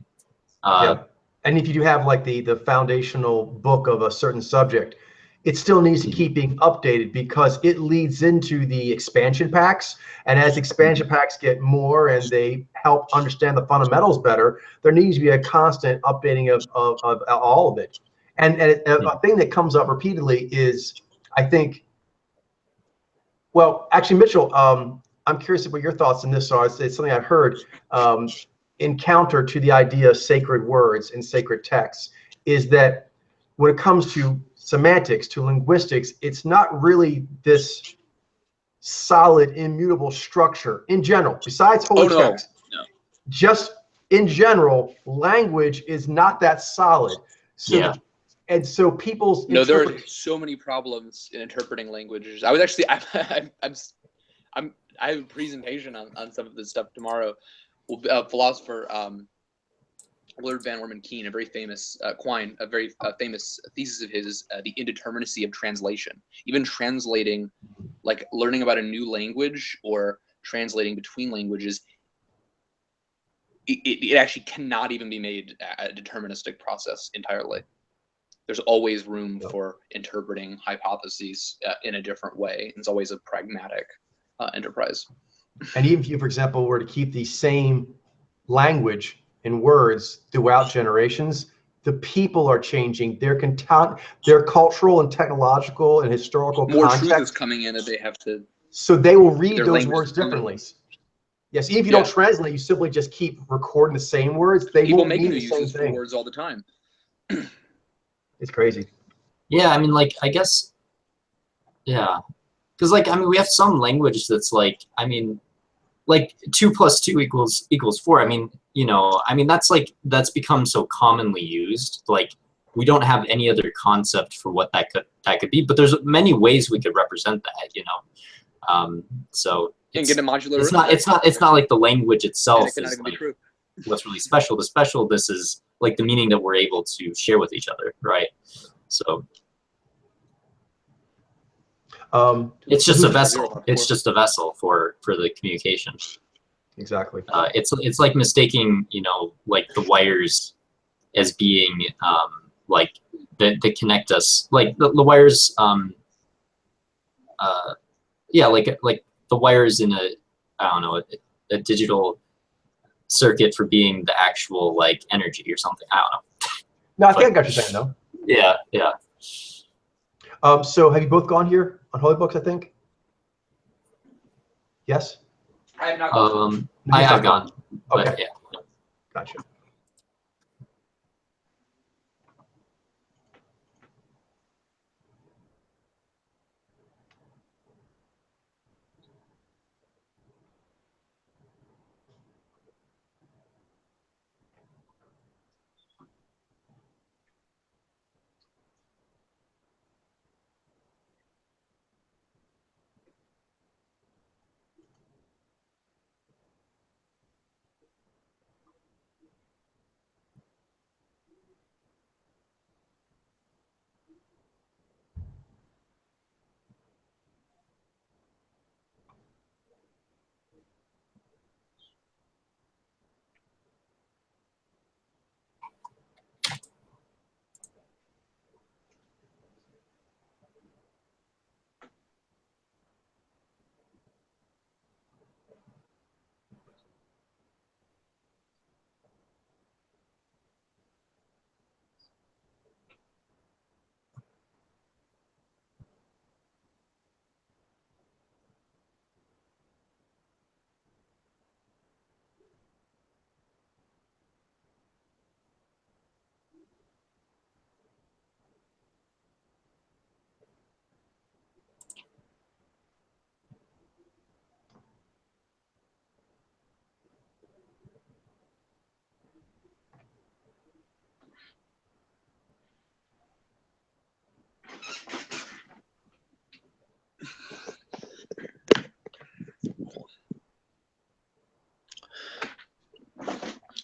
Speaker 1: Yeah. And if you do have like the foundational book of a certain subject, it still needs to keep being updated, because it leads into the expansion packs. And as expansion packs get more and they help understand the fundamentals better, there needs to be a constant updating of all of it. And a thing that comes up repeatedly is, I think, well, actually, Mitchell, I'm curious about your thoughts on this are. It's something I've heard in counter to the idea of sacred words and sacred texts, is that when it comes to semantics, to linguistics, it's not really this solid, immutable structure in general, besides holy text.
Speaker 3: No.
Speaker 1: Just in general, language is not that solid. So
Speaker 2: Yeah.
Speaker 1: and so people's
Speaker 3: No, there are so many problems in interpreting languages. I was actually, I have a presentation on some of this stuff tomorrow. Philosopher Willard Van Orman Keene, a very famous Quine, a very famous thesis of his, the indeterminacy of translation. Even translating, like learning about a new language or translating between languages, it actually cannot even be made a deterministic process entirely. There's always room for interpreting hypotheses in a different way. It's always a pragmatic enterprise.
Speaker 1: And even if you, for example, were to keep the same language in words throughout generations, the people are changing. Their cultural and technological and historical
Speaker 3: More
Speaker 1: context
Speaker 3: truth is coming in that they have to.
Speaker 1: So they will read
Speaker 3: their
Speaker 1: those
Speaker 3: language
Speaker 1: words
Speaker 3: is coming.
Speaker 1: differently. Yes, even if you don't translate, you simply just keep recording the same words. They
Speaker 3: People
Speaker 1: won't
Speaker 3: make
Speaker 1: mean
Speaker 3: new
Speaker 1: the same
Speaker 3: uses for
Speaker 1: thing.
Speaker 3: words all the time.
Speaker 1: It's crazy.
Speaker 2: Yeah, I mean, like, I guess, yeah. Because, like, I mean, we have some language that's like, I mean, like 2 + 2 equals 4. I mean, you know, I mean, that's become so commonly used. Like, we don't have any other concept for what that could be. But there's many ways we could represent that, you know. So
Speaker 3: And get a modular.
Speaker 2: it's not like the language itself
Speaker 3: it cannot
Speaker 2: is
Speaker 3: even be
Speaker 2: like
Speaker 3: true.
Speaker 2: what's really special. The special, this is like the meaning that we're able to share with each other, right? So it's just a vessel. It's just a vessel for the communication.
Speaker 1: Exactly.
Speaker 2: It's like mistaking, you know, like the wires as being like that connect us, like the wires. Yeah, like the wires in I don't know, a digital circuit for being the actual like energy or something. I don't know.
Speaker 1: No, I think I got you saying though.
Speaker 2: Yeah, yeah.
Speaker 1: So have you both gone here on Holy Books, I think? Yes?
Speaker 3: I have not gone.
Speaker 2: I have gone. But
Speaker 1: Okay.
Speaker 2: yeah.
Speaker 1: Gotcha.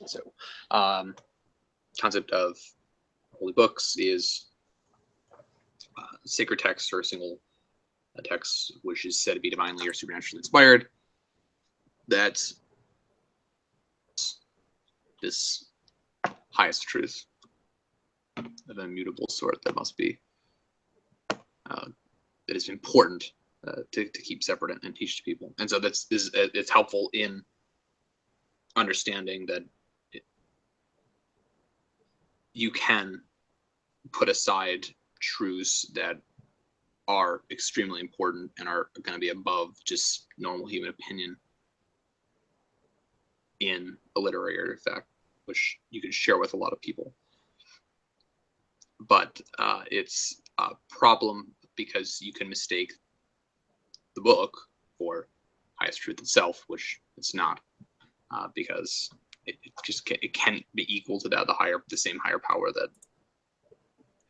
Speaker 3: So, concept of holy books is sacred text or a single text which is said to be divinely or supernaturally inspired. That's this highest truth of an immutable sort that must be that is important to keep separate and teach to people. And so it's helpful in understanding that you can put aside truths that are extremely important and are going to be above just normal human opinion in a literary artifact, which you can share with a lot of people. But it's a problem because you can mistake the book for highest truth itself, which it's not, because it can't be equal to the same higher power that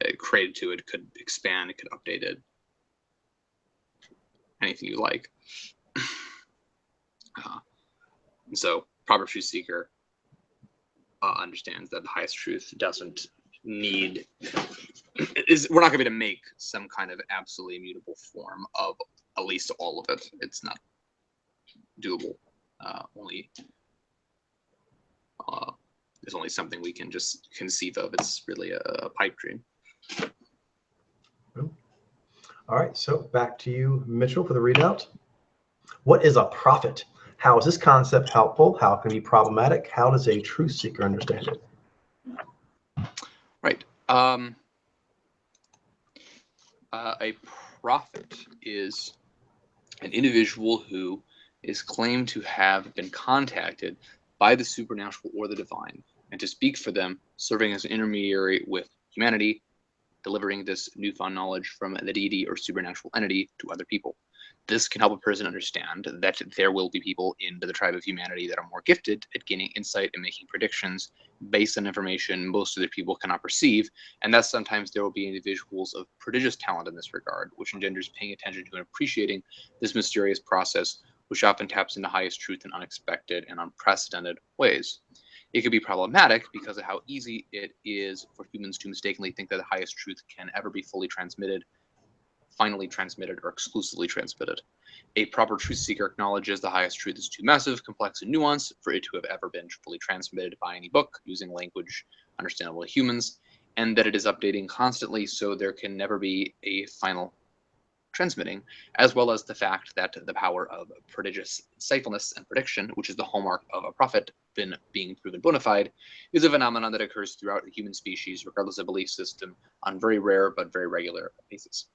Speaker 3: it created to. It could expand, it could update it, anything you like. And so proper truth seeker understands that the highest truth doesn't need we're not going to be able to make some kind of absolutely immutable form of at least all of it. It's not doable. There's only something we can just conceive of. It's really a pipe dream.
Speaker 1: All right, so back to you, Mitchell, for the readout. What is a prophet? How is this concept helpful? How can it be problematic? How does a truth seeker understand it?
Speaker 3: Right. A prophet is an individual who is claimed to have been contacted by the supernatural or the divine, and to speak for them, serving as an intermediary with humanity, delivering this newfound knowledge from the deity or supernatural entity to other people. This can help a person understand that there will be people in the tribe of humanity that are more gifted at gaining insight and making predictions based on information most other people cannot perceive, and that sometimes there will be individuals of prodigious talent in this regard, which engenders paying attention to and appreciating this mysterious process, which often taps into highest truth in unexpected and unprecedented ways. It could be problematic because of how easy it is for humans to mistakenly think that the highest truth can ever be fully transmitted, finally transmitted, or exclusively transmitted. A proper truth seeker acknowledges the highest truth is too massive, complex, and nuanced for it to have ever been fully transmitted by any book using language understandable to humans, and that it is updating constantly, so there can never be a final transmitting, as well as the fact that the power of prodigious insightfulness and prediction, which is the hallmark of a prophet being proven bona fide, is a phenomenon that occurs throughout the human species, regardless of belief system, on very rare but very regular basis.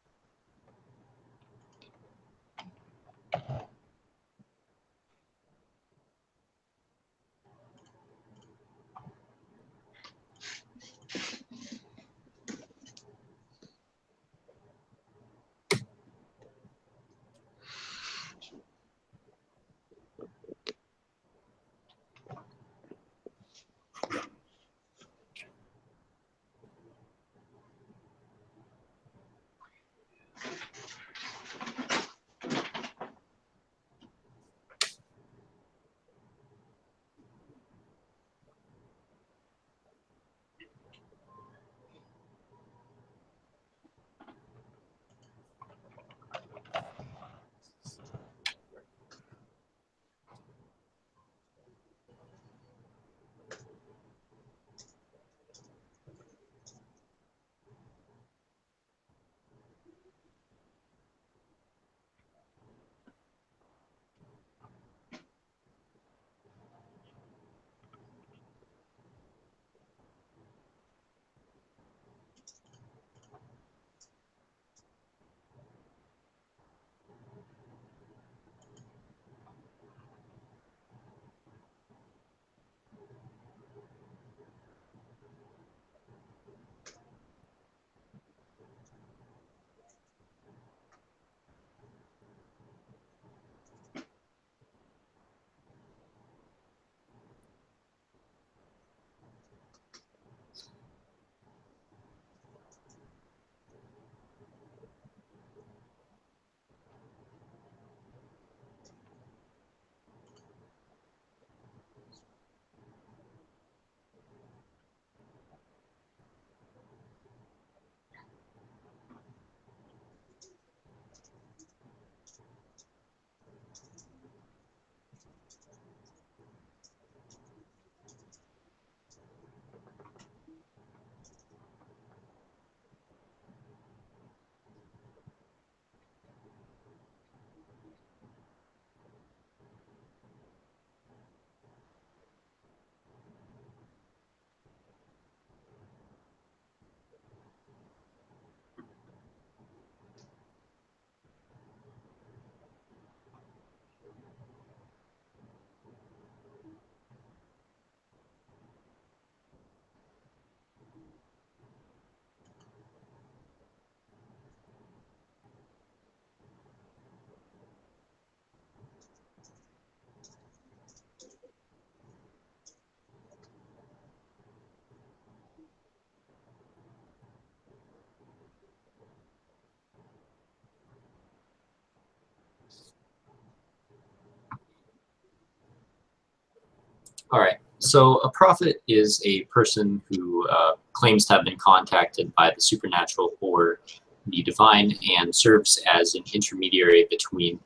Speaker 2: All right. So a prophet is a person who claims to have been contacted by the supernatural or the divine and serves as an intermediary between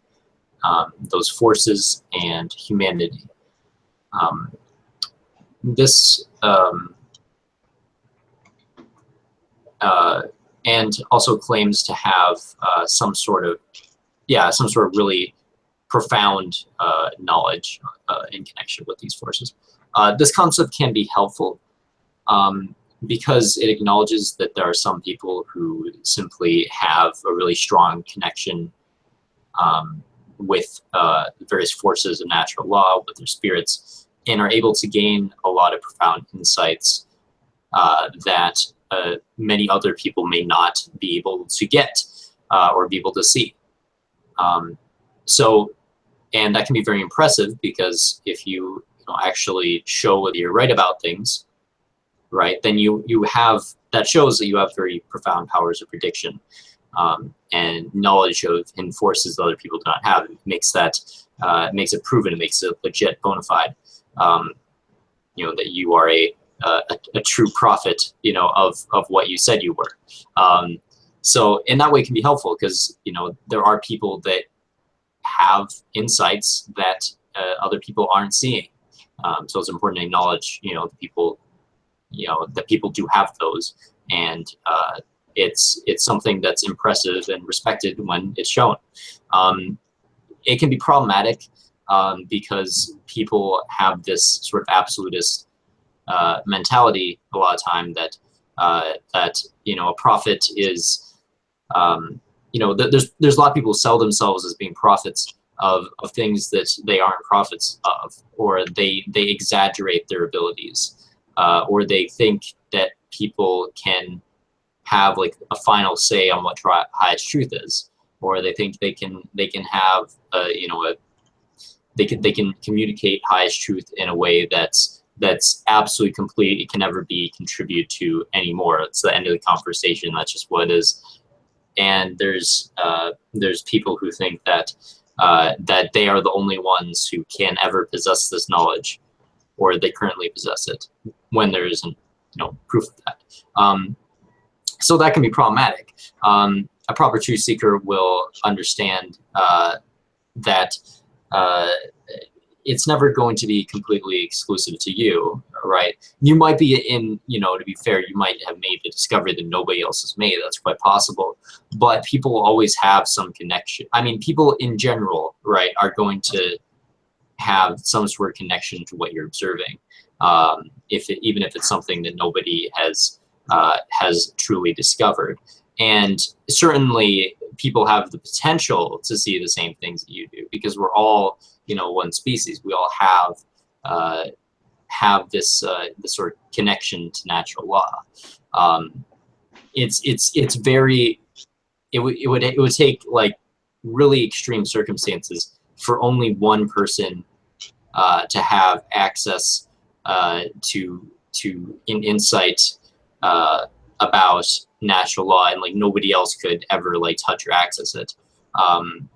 Speaker 2: those forces and humanity. And also claims to have some sort of really profound knowledge in connection with these forces. This concept can be helpful because it acknowledges that there are some people who simply have a really strong connection with various forces of natural law, with their spirits, and are able to gain a lot of profound insights that many other people may not be able to get or be able to see. And that can be very impressive because if you actually show whether you're right about things, right, then that shows that you have very profound powers of prediction and knowledge of hidden forces that other people do not have. It makes it proven, it makes it legit, bona fide, that you are a true prophet, of what you said you were. So in that way it can be helpful because, there are people that have insights that other people aren't seeing. So it's important to acknowledge, that people do have those, and it's something that's impressive and respected when it's shown. It can be problematic because people have this sort of absolutist mentality a lot of time that a prophet is there's a lot of people who sell themselves as being prophets of things that they aren't prophets of, or they exaggerate their abilities, or they think that people can have like a final say on what highest truth is, or they think they can have they can communicate highest truth in a way that's absolutely complete. It can never be contributed to anymore. It's the end of the conversation. That's just what it is. And there's people who think that that they are the only ones who can ever possess this knowledge, or they currently possess it, when there isn't proof of that. So that can be problematic. A proper truth seeker will understand that it's never going to be completely exclusive to you, right? You might be to be fair, you might have made the discovery that nobody else has made. That's quite possible. But people will always have some connection. I mean, people in general, right, are going to have some sort of connection to what you're observing, even if it's something that nobody has truly discovered. And certainly people have the potential to see the same things that you do, because we're all one species. We all have this sort of connection to natural law. It would take like really extreme circumstances for only one person to have access to insight about natural law, and like nobody else could ever like touch or access it.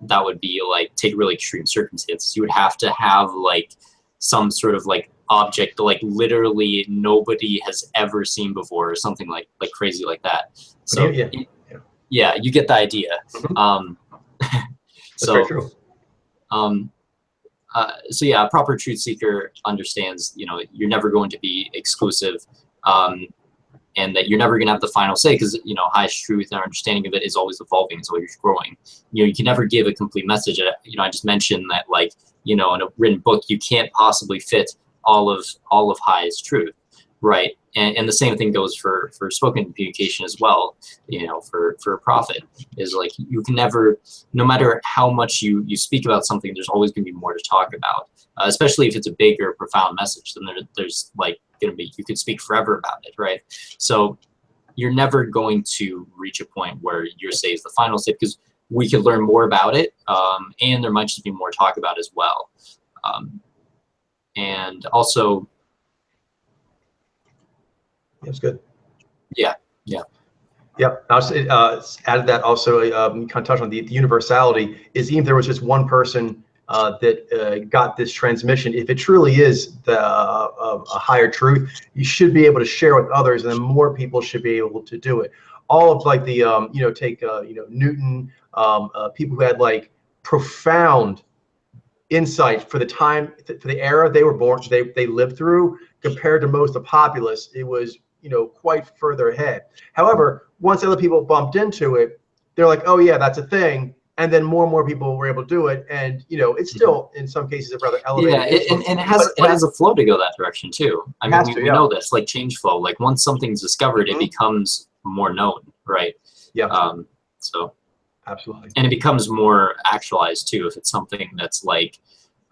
Speaker 2: That would be like take really extreme circumstances. You would have to have like some sort of like object that like literally nobody has ever seen before, or something like crazy like that. So yeah, you get the idea.
Speaker 1: Mm-hmm.
Speaker 2: So
Speaker 1: very true.
Speaker 2: So yeah, a proper truth seeker understands you're never going to be exclusive, and that you're never going to have the final say, because highest truth and our understanding of it is always evolving, it's always growing. You can never give a complete message. I just mentioned that like in a written book you can't possibly fit all of highest truth, right? And the same thing goes for spoken communication as well. For a prophet is like you can never, no matter how much you speak about something, there's always going to be more to talk about, especially if it's a big or profound message. Then there's like going to be, you could speak forever about it, right? So you're never going to reach a point where your say is the final say, because we could learn more about it, and there might just be more to talk about as well. And also,
Speaker 1: That's good.
Speaker 2: Yeah.
Speaker 1: Yep. I'll say, added that also, you kind of touched on the universality is, even if there was just one person that got this transmission, if it truly is a higher truth, you should be able to share with others, and then more people should be able to do it. All of like the take Newton, people who had like profound insight for the time, for the era they were born, they lived through, compared to most of the populace, it was quite further ahead. However, once other people bumped into it, they're like, oh yeah, that's a thing. And then more and more people were able to do it, and it's still in some cases a rather elevated.
Speaker 2: Yeah, and it has a flow to go that direction too. I mean, we know this, like change flow. Like once something's discovered, it becomes more known, right?
Speaker 1: Yeah.
Speaker 2: So
Speaker 1: absolutely.
Speaker 2: And it becomes more actualized too if it's something that's like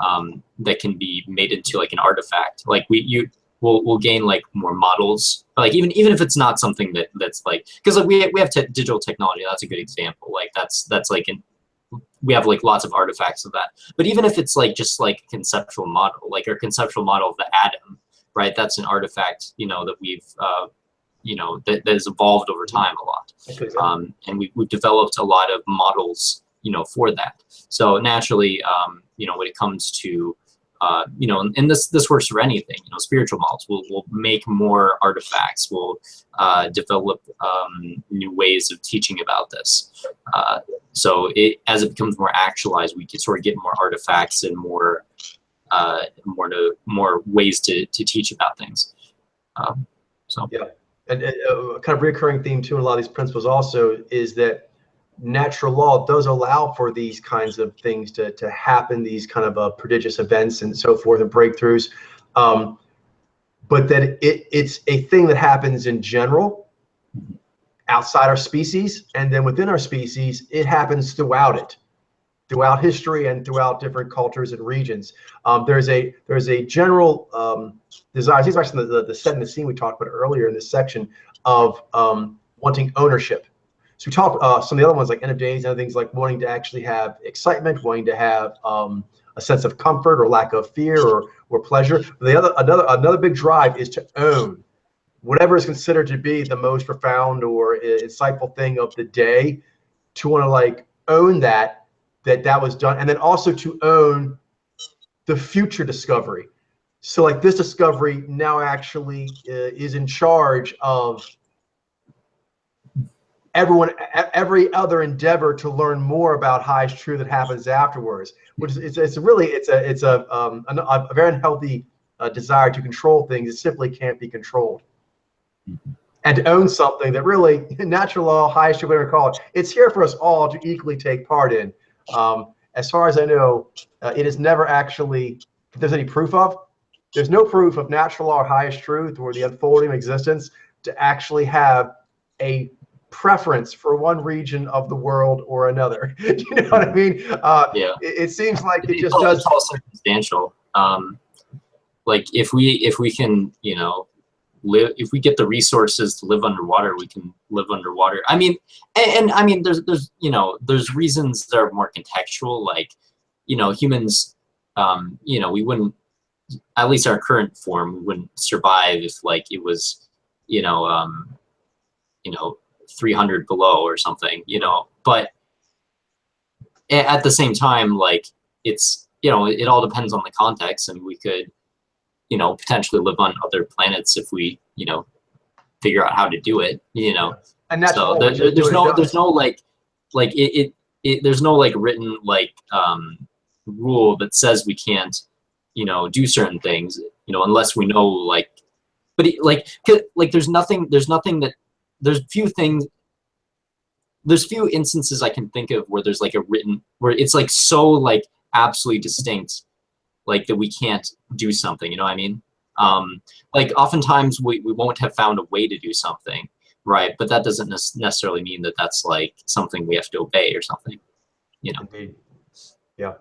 Speaker 2: that can be made into like an artifact. Like we'll gain like more models. Like even if it's not something that's like, because like we have digital technology. That's a good example. Like that's like we have like lots of artifacts of that. But even if it's like just like a conceptual model, like our conceptual model of the atom, right? That's an artifact, that we've that has evolved over time a lot. And we've developed a lot of models, for that. So naturally, when it comes to and this works for anything, spiritual models. We'll make more artifacts. We'll develop new ways of teaching about this. So as it becomes more actualized, we can sort of get more artifacts and more ways to teach about things. So
Speaker 1: yeah, and a kind of recurring theme too in a lot of these principles also is that natural law does allow for these kinds of things to happen, these kind of prodigious events and so forth and breakthroughs, but that it's a thing that happens in general outside our species, and then within our species it happens throughout history and throughout different cultures and regions. There's a general desire, these are actually the set in the scene we talked about earlier in this section, of wanting ownership. So we talked some of the other ones like end of days and other things, like wanting to actually have excitement, wanting to have a sense of comfort or lack of fear or pleasure. Another big drive is to own whatever is considered to be the most profound or insightful thing of the day, to want to like own that was done, and then also to own the future discovery. So like this discovery now actually is in charge of every other endeavor to learn more about highest truth that happens afterwards, which is it's a very unhealthy desire to control things. It simply can't be controlled. And to own something that really, natural law, highest truth, whatever you call it, it's here for us all to equally take part in. As far as I know, it is never actually, if there's any proof of, there's no proof of natural law or highest truth or the unfolding of existence to actually have a preference for one region of the world or another. You know what I mean?
Speaker 2: Yeah.
Speaker 1: It seems like it just does.
Speaker 2: It's all circumstantial. Like if we can, live, if we get the resources to live underwater, we can live underwater. I mean, and I mean, there's reasons that are more contextual. Like, humans, we wouldn't, at least our current form, we wouldn't survive if like it was, 300 below or something, but at the same time, like it's, it all depends on the context, and we could, potentially live on other planets if we, figure out how to do it,
Speaker 1: And that's
Speaker 2: so there's no written like rule that says we can't, do certain things, unless we know like, but there's few instances I can think of where there's like a written, where it's like so like absolutely distinct, like that we can't do something, you know what I mean? Like oftentimes we won't have found a way to do something, right? But that doesn't necessarily mean that that's like something we have to obey or something,
Speaker 1: Indeed. Yeah.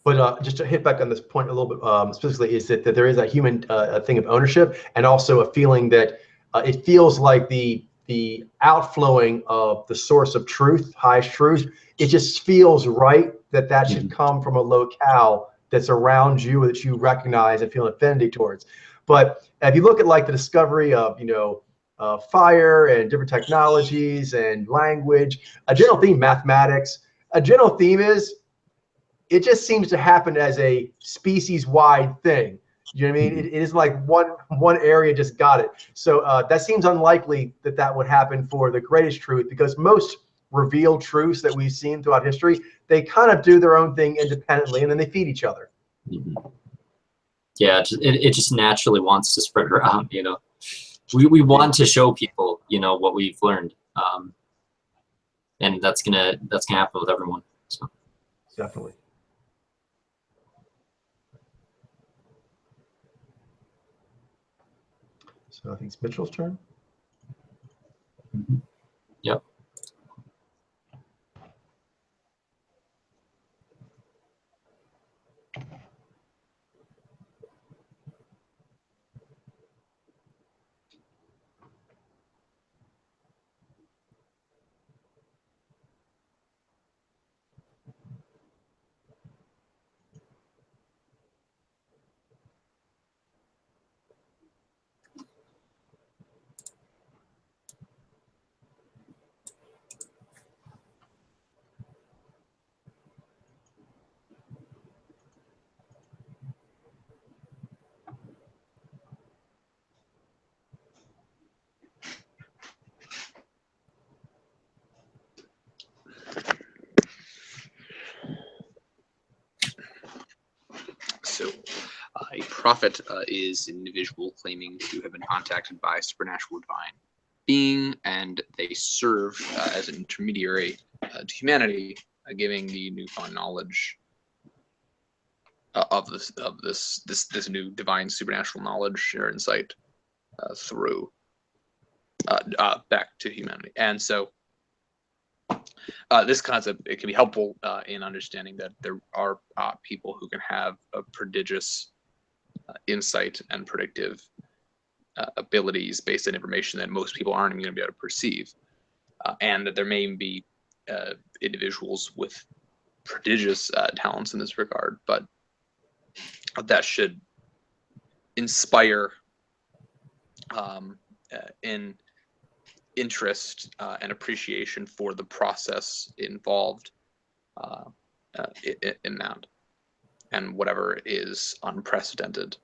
Speaker 1: But just to hit back on this point a little bit specifically, is that there is a human thing of ownership, and also a feeling that it feels like the outflowing of the source of truth, highest truth, it just feels right that should come from a locale that's around you, that you recognize and feel affinity towards. But if you look at like the discovery of fire and different technologies and language, a general theme, mathematics, a general theme is it just seems to happen as a species-wide thing. You know what I mean? It is like one area just got it. So that seems unlikely that that would happen for the greatest truth, because most revealed truths that we've seen throughout history, they kind of do their own thing independently, and then they feed each other.
Speaker 2: Yeah, it just naturally wants to spread around. You know, we want to show people, you know, what we've learned, and that's gonna happen with everyone. So
Speaker 1: Definitely. So I think it's Mitchell's turn.
Speaker 2: Yep.
Speaker 3: So, a prophet is an individual claiming to have been contacted by a supernatural divine being, and they serve as an intermediary to humanity, giving the newfound knowledge of this new divine supernatural knowledge or insight through back to humanity. And so this concept, it can be helpful in understanding that there are people who can have a prodigious insight and predictive abilities based on information that most people aren't even going to be able to perceive, and that there may be individuals with prodigious talents in this regard, but that should inspire in interest and appreciation for the process involved in that, and whatever is unprecedented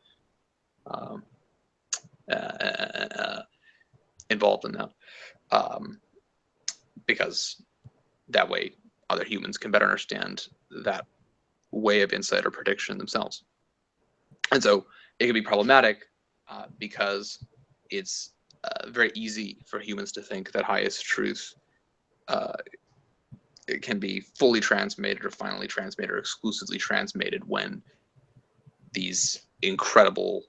Speaker 3: involved in that, because that way other humans can better understand that way of insight or prediction themselves. And so it can be problematic because it's very easy for humans to think that highest truth it can be fully transmitted or finally transmitted or exclusively transmitted when these incredible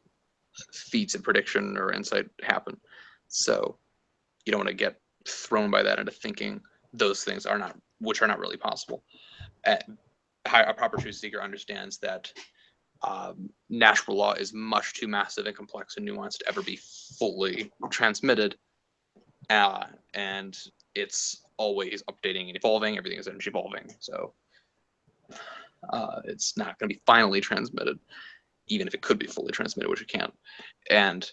Speaker 3: feats of prediction or insight happen. So you don't want to get thrown by that into thinking those things are not, which are not really possible. A proper truth seeker understands that natural law is much too massive and complex and nuanced to ever be fully transmitted, and it's always updating and evolving. Everything is energy evolving, so it's not going to be finally transmitted, even if it could be fully transmitted, which it can't. And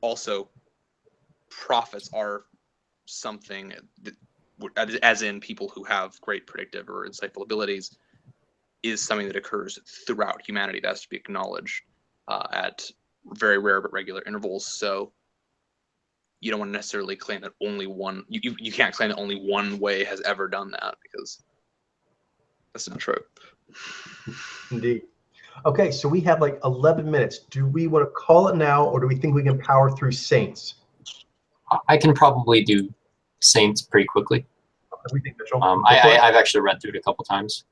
Speaker 3: also, prophets are something that, as in people who have great predictive or insightful abilities, is something that occurs throughout humanity that has to be acknowledged at very rare but regular intervals. So you don't want to necessarily claim that only one, you can't claim that only one way has ever done that, because that's not true.
Speaker 1: Indeed. Okay, so we have like 11 minutes. Do we want to call it now, or do we think we can power through Saints?
Speaker 2: I can probably do Saints pretty quickly.
Speaker 1: What do we think, Mitchell?
Speaker 2: I've actually read through it a couple times.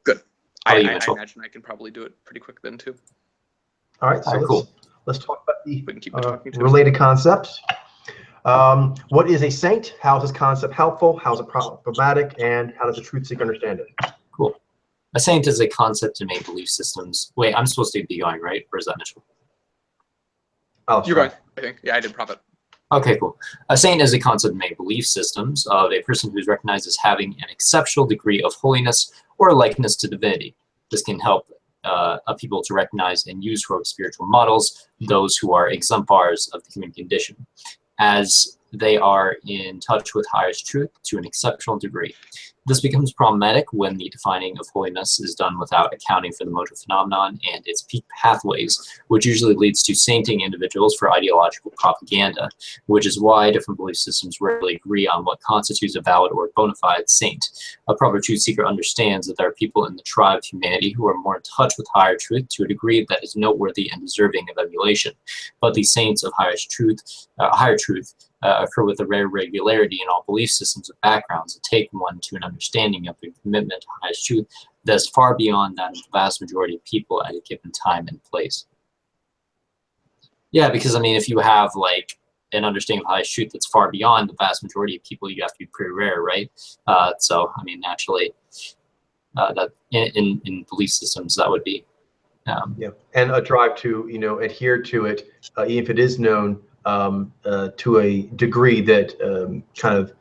Speaker 3: Good.
Speaker 2: I
Speaker 3: imagine I can probably do it pretty quick then too.
Speaker 1: All right, so
Speaker 2: cool.
Speaker 1: Let's talk about the
Speaker 3: We can keep talking too.
Speaker 1: related concepts. What is a saint? How is this concept helpful? How is it problematic? And how does a truth seeker understand it?
Speaker 2: Cool. A saint is a concept in many belief systems. Wait, I'm supposed to be going, right? Or is that Mitchell?
Speaker 1: Oh,
Speaker 3: You're going, I think. Yeah, I did prophet.
Speaker 2: Okay, cool. A saint is a concept in many belief systems of a person who is recognized as having an exceptional degree of holiness or likeness to divinity. This can help people to recognize and use heroic spiritual models, those who are exemplars of the human condition. As they are in touch with highest truth to an exceptional degree. This becomes problematic when the defining of holiness is done without accounting for the motor phenomenon and its peak pathways, which usually leads to sainting individuals for ideological propaganda, which is why different belief systems rarely agree on what constitutes a valid or bona fide saint. A proper truth seeker understands that there are people in the tribe of humanity who are more in touch with higher truth to a degree that is noteworthy and deserving of emulation. But the saints of higher truth occur with a rare regularity in all belief systems and backgrounds that take one to an understanding of the commitment to highest truth that is far beyond that of the vast majority of people at a given time and place. Yeah, because I mean, if you have like an understanding of highest truth that's far beyond the vast majority of people, you have to be pretty rare, right? So I mean, naturally, that in belief systems that would be.
Speaker 1: Yeah, and a drive to adhere to it, even if it is known to a degree that kind of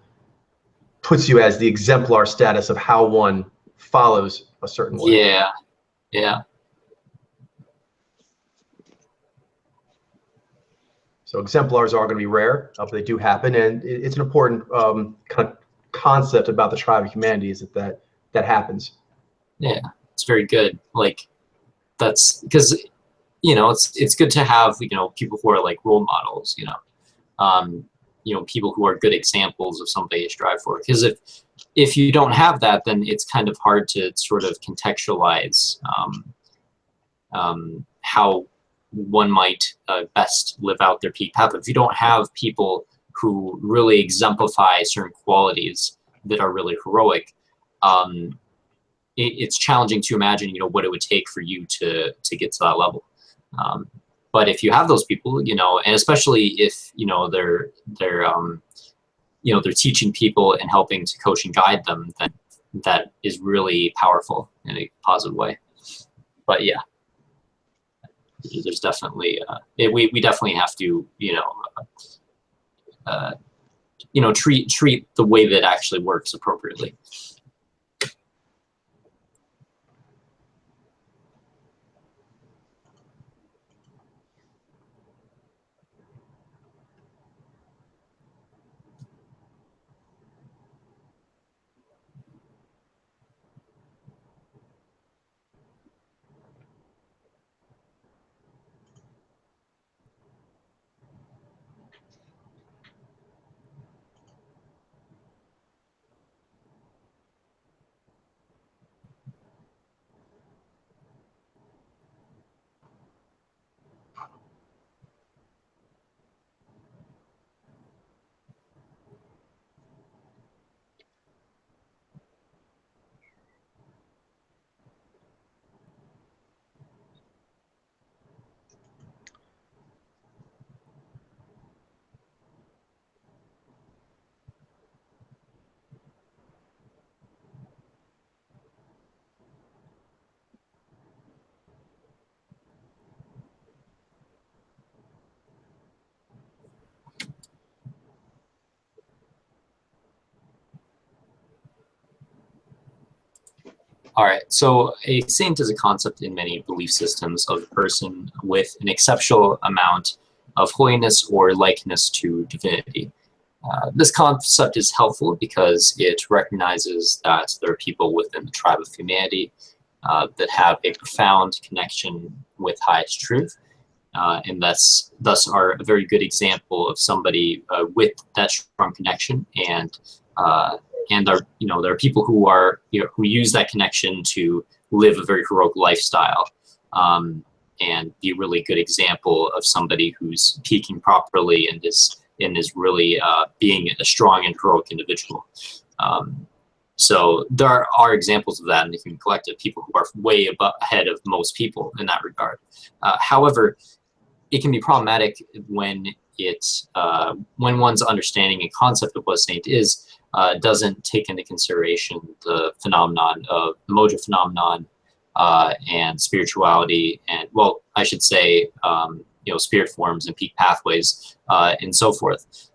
Speaker 1: puts you as the exemplar status of how one follows a certain way.
Speaker 2: Yeah, yeah.
Speaker 1: So exemplars are going to be rare, but they do happen, and it's an important kind of concept about the tribe of humanity is that happens.
Speaker 2: Yeah, it's very good. Like that's because it's good to have people who are like role models, people who are good examples of something to strive for. Because if you don't have that, then it's kind of hard to sort of contextualize how one might best live out their peak path. If you don't have people who really exemplify certain qualities that are really heroic, it's challenging to imagine what it would take for you to get to that level. But if you have those people, and especially if they're teaching people and helping to coach and guide them, then that is really powerful in a positive way. But yeah, there's definitely we definitely have to treat the way that actually works appropriately. All right, so a saint is a concept in many belief systems of a person with an exceptional amount of holiness or likeness to divinity. This concept is helpful because it recognizes that there are people within the tribe of humanity that have a profound connection with highest truth, and thus are a very good example of somebody with that strong connection, and there are people who are who use that connection to live a very heroic lifestyle, and be a really good example of somebody who's peaking properly and is really being a strong and heroic individual. So there are examples of that in the human collective, people who are way ahead of most people in that regard. However, it can be problematic when when one's understanding and concept of what a saint is doesn't take into consideration the phenomenon of the mojo phenomenon and spirituality, and well, I should say, spirit forms and peak pathways and so forth,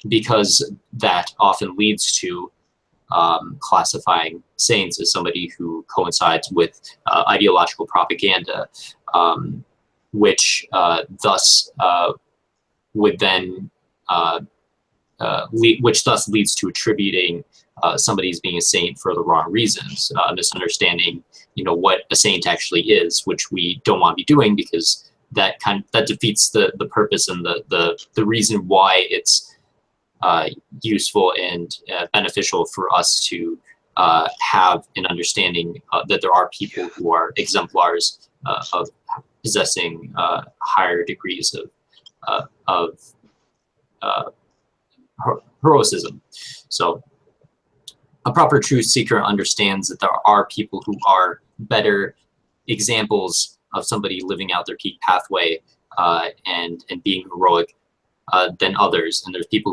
Speaker 2: because that often leads to classifying saints as somebody who coincides with ideological propaganda, which thus would then which thus leads to attributing somebody as being a saint for the wrong reasons, misunderstanding, what a saint actually is, which we don't want to be doing, because that defeats the purpose and the reason why it's useful and beneficial for us to have an understanding that there are people who are exemplars of possessing higher degrees of heroism. So a proper truth seeker understands that there are people who are better examples of somebody living out their peak pathway and being heroic than others, and there's people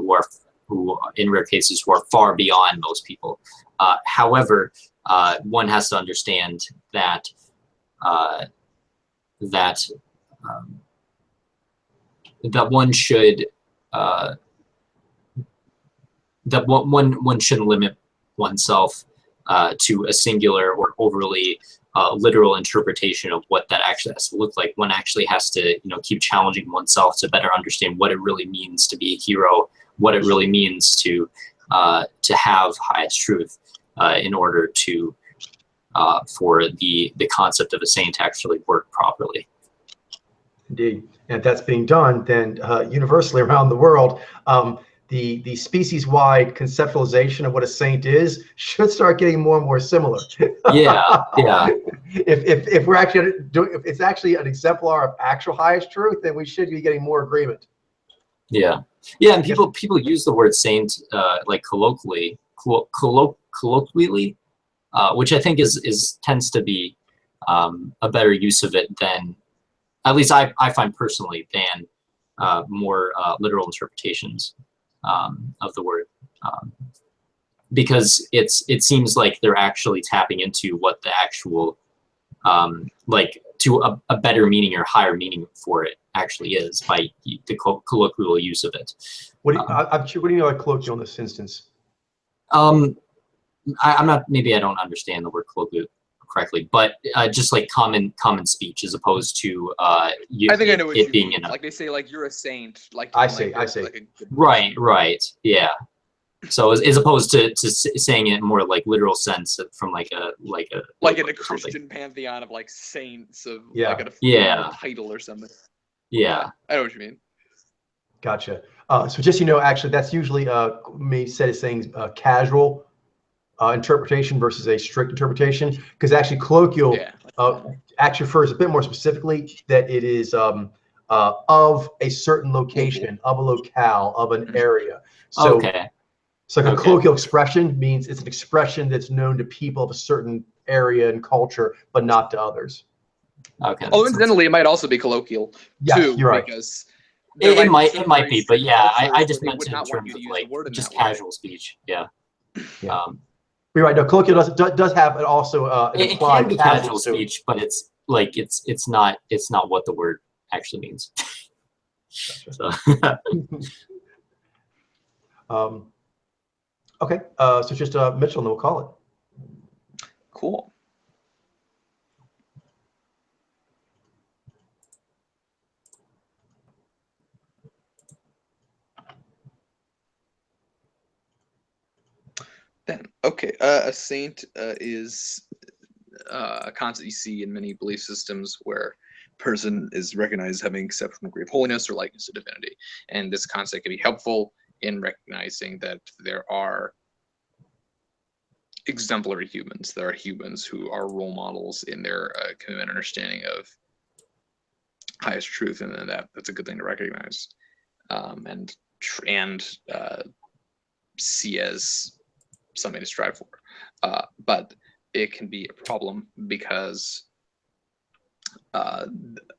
Speaker 2: who in rare cases who are far beyond most people. However, one has to understand that that one should that one shouldn't limit oneself to a singular or overly literal interpretation of what that actually has to look like. One actually has to, keep challenging oneself to better understand what it really means to be a hero, what it really means to have highest truth, in order to for the concept of a saint to actually work properly.
Speaker 1: Indeed, and if that's being done, then universally around the world, the species-wide conceptualization of what a saint is should start getting more and more similar.
Speaker 2: Yeah, yeah.
Speaker 1: If we're actually doing, if it's actually an exemplar of actual highest truth, then we should be getting more agreement.
Speaker 2: Yeah, yeah, and people use the word saint like colloquially, which I think tends to be a better use of it than, at least I find personally, than more literal interpretations of the word, because it seems like they're actually tapping into what the actual like to a better meaning or higher meaning for it actually is by the colloquial use of it.
Speaker 1: What do you mean by colloquial in this instance?
Speaker 2: I'm not, maybe I don't understand the word colloquial correctly, but just like common speech, as opposed to
Speaker 3: I think I know what you
Speaker 2: being
Speaker 3: mean.
Speaker 2: in a,
Speaker 3: Like they say, like, you're a saint. Like
Speaker 1: I see.
Speaker 3: like a good
Speaker 2: right, yeah. So as opposed to saying it more like literal sense from like in a
Speaker 3: Christian pantheon of like saints of
Speaker 1: Yeah.
Speaker 3: like
Speaker 2: Yeah.
Speaker 3: a title or something.
Speaker 2: Yeah.
Speaker 3: I know what you mean.
Speaker 1: Gotcha. So just actually, that's usually maybe said as saying casual interpretation versus a strict interpretation, because actually colloquial actually refers a bit more specifically that it is of a certain location, of a locale, of an area. So,
Speaker 2: okay.
Speaker 1: So like a colloquial expression means it's an expression that's known to people of a certain area and culture, but not to others.
Speaker 2: Okay.
Speaker 3: Oh, incidentally, it might also be colloquial too,
Speaker 1: you're right.
Speaker 3: because
Speaker 2: it might be, but yeah, I just meant
Speaker 3: would
Speaker 2: in
Speaker 3: not want
Speaker 2: terms
Speaker 3: you to
Speaker 2: of
Speaker 3: use
Speaker 2: like
Speaker 3: the word in
Speaker 2: just
Speaker 3: that way.
Speaker 2: casual speech. Yeah.
Speaker 1: Yeah. You're right. No, colloquial does have also an
Speaker 2: It
Speaker 1: implied
Speaker 2: can be casual speech, but it's like it's not what the word actually means. So.
Speaker 1: Okay. So just Mitchell, and then we'll call it.
Speaker 3: Cool. Then, okay, a saint is a concept you see in many belief systems where a person is recognized as having exceptional degree of holiness or likeness to divinity. And this concept can be helpful in recognizing that there are exemplary humans. There are humans who are role models in their commitment and understanding of highest truth, and then that's a good thing to recognize and see as something to strive for. But it can be a problem because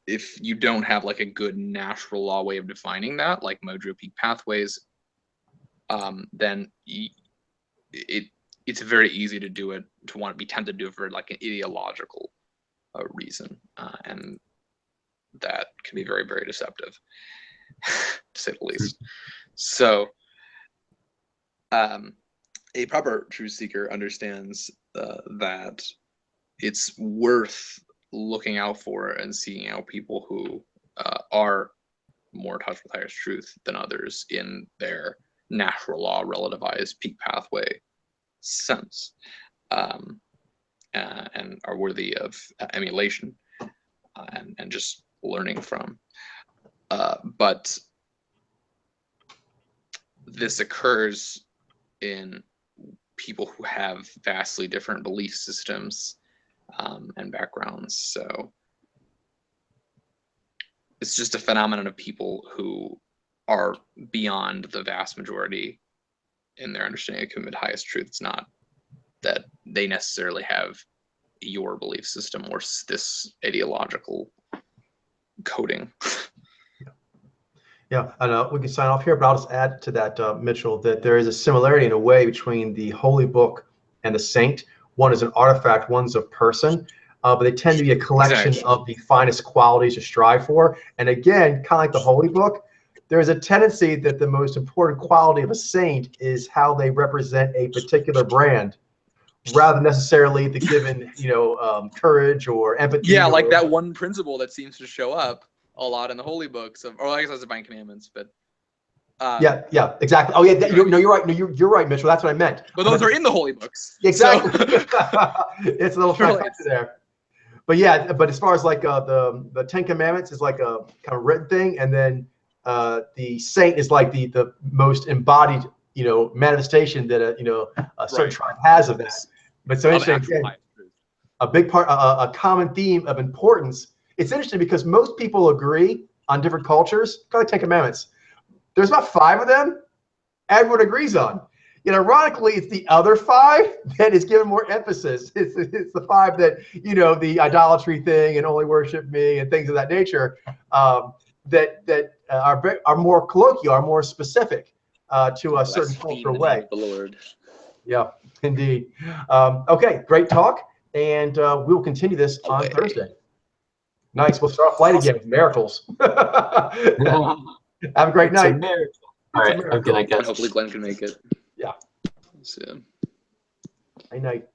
Speaker 3: if you don't have like a good natural law way of defining that, like mojo peak pathways, then it's very easy to do it, to want to be tempted to do it for like an ideological reason, and that can be very, very deceptive, to say the least. So a proper truth seeker understands that it's worth looking out for and seeing out people who are more in touch with highest truth than others in their natural law relativized peak pathway sense, and are worthy of emulation and just learning from. But this occurs in people who have vastly different belief systems and backgrounds. So it's just a phenomenon of people who are beyond the vast majority in their understanding of committed highest truth. It's not that they necessarily have your belief system or this ideological coding.
Speaker 1: Yeah, and we can sign off here, but I'll just add to that, Mitchell, that there is a similarity in a way between the Holy Book and the saint. One is an artifact, one's a person, but they tend to be a collection of the finest qualities to strive for. And again, kind of like the Holy Book, there is a tendency that the most important quality of a saint is how they represent a particular brand, rather than necessarily the given, courage or empathy.
Speaker 3: Yeah, like that one principle that seems to show up a lot in the holy books or I guess that's the Divine Commandments, but
Speaker 1: yeah, exactly. Oh yeah, you're right. No, you're right, Mitchell. That's what I meant.
Speaker 3: But those are in the holy books.
Speaker 1: Exactly.
Speaker 3: So.
Speaker 1: It's a little trifecta there. But yeah, but as far as like the 10 Commandments is like a kind of written thing, and then the saint is like the most embodied manifestation that a certain tribe has of this. But so interesting. Again, a big part, a common theme of importance. It's interesting because most people agree on different cultures, kind of like 10 Commandments. There's about 5 of them everyone agrees on. Ironically, it's the other 5 that is given more emphasis. It's the 5 that, the idolatry thing and only worship me and things of that nature that are more colloquial, are more specific to a certain cultural way.
Speaker 3: The Lord.
Speaker 1: Yeah, indeed. Okay, great talk. And we will continue this on Thursday. Nice. We'll start off light again with miracles. Have a great night.
Speaker 2: All right. Have a good night, guys.
Speaker 3: Hopefully Glenn can make it.
Speaker 1: Yeah.
Speaker 3: So.
Speaker 1: Good night.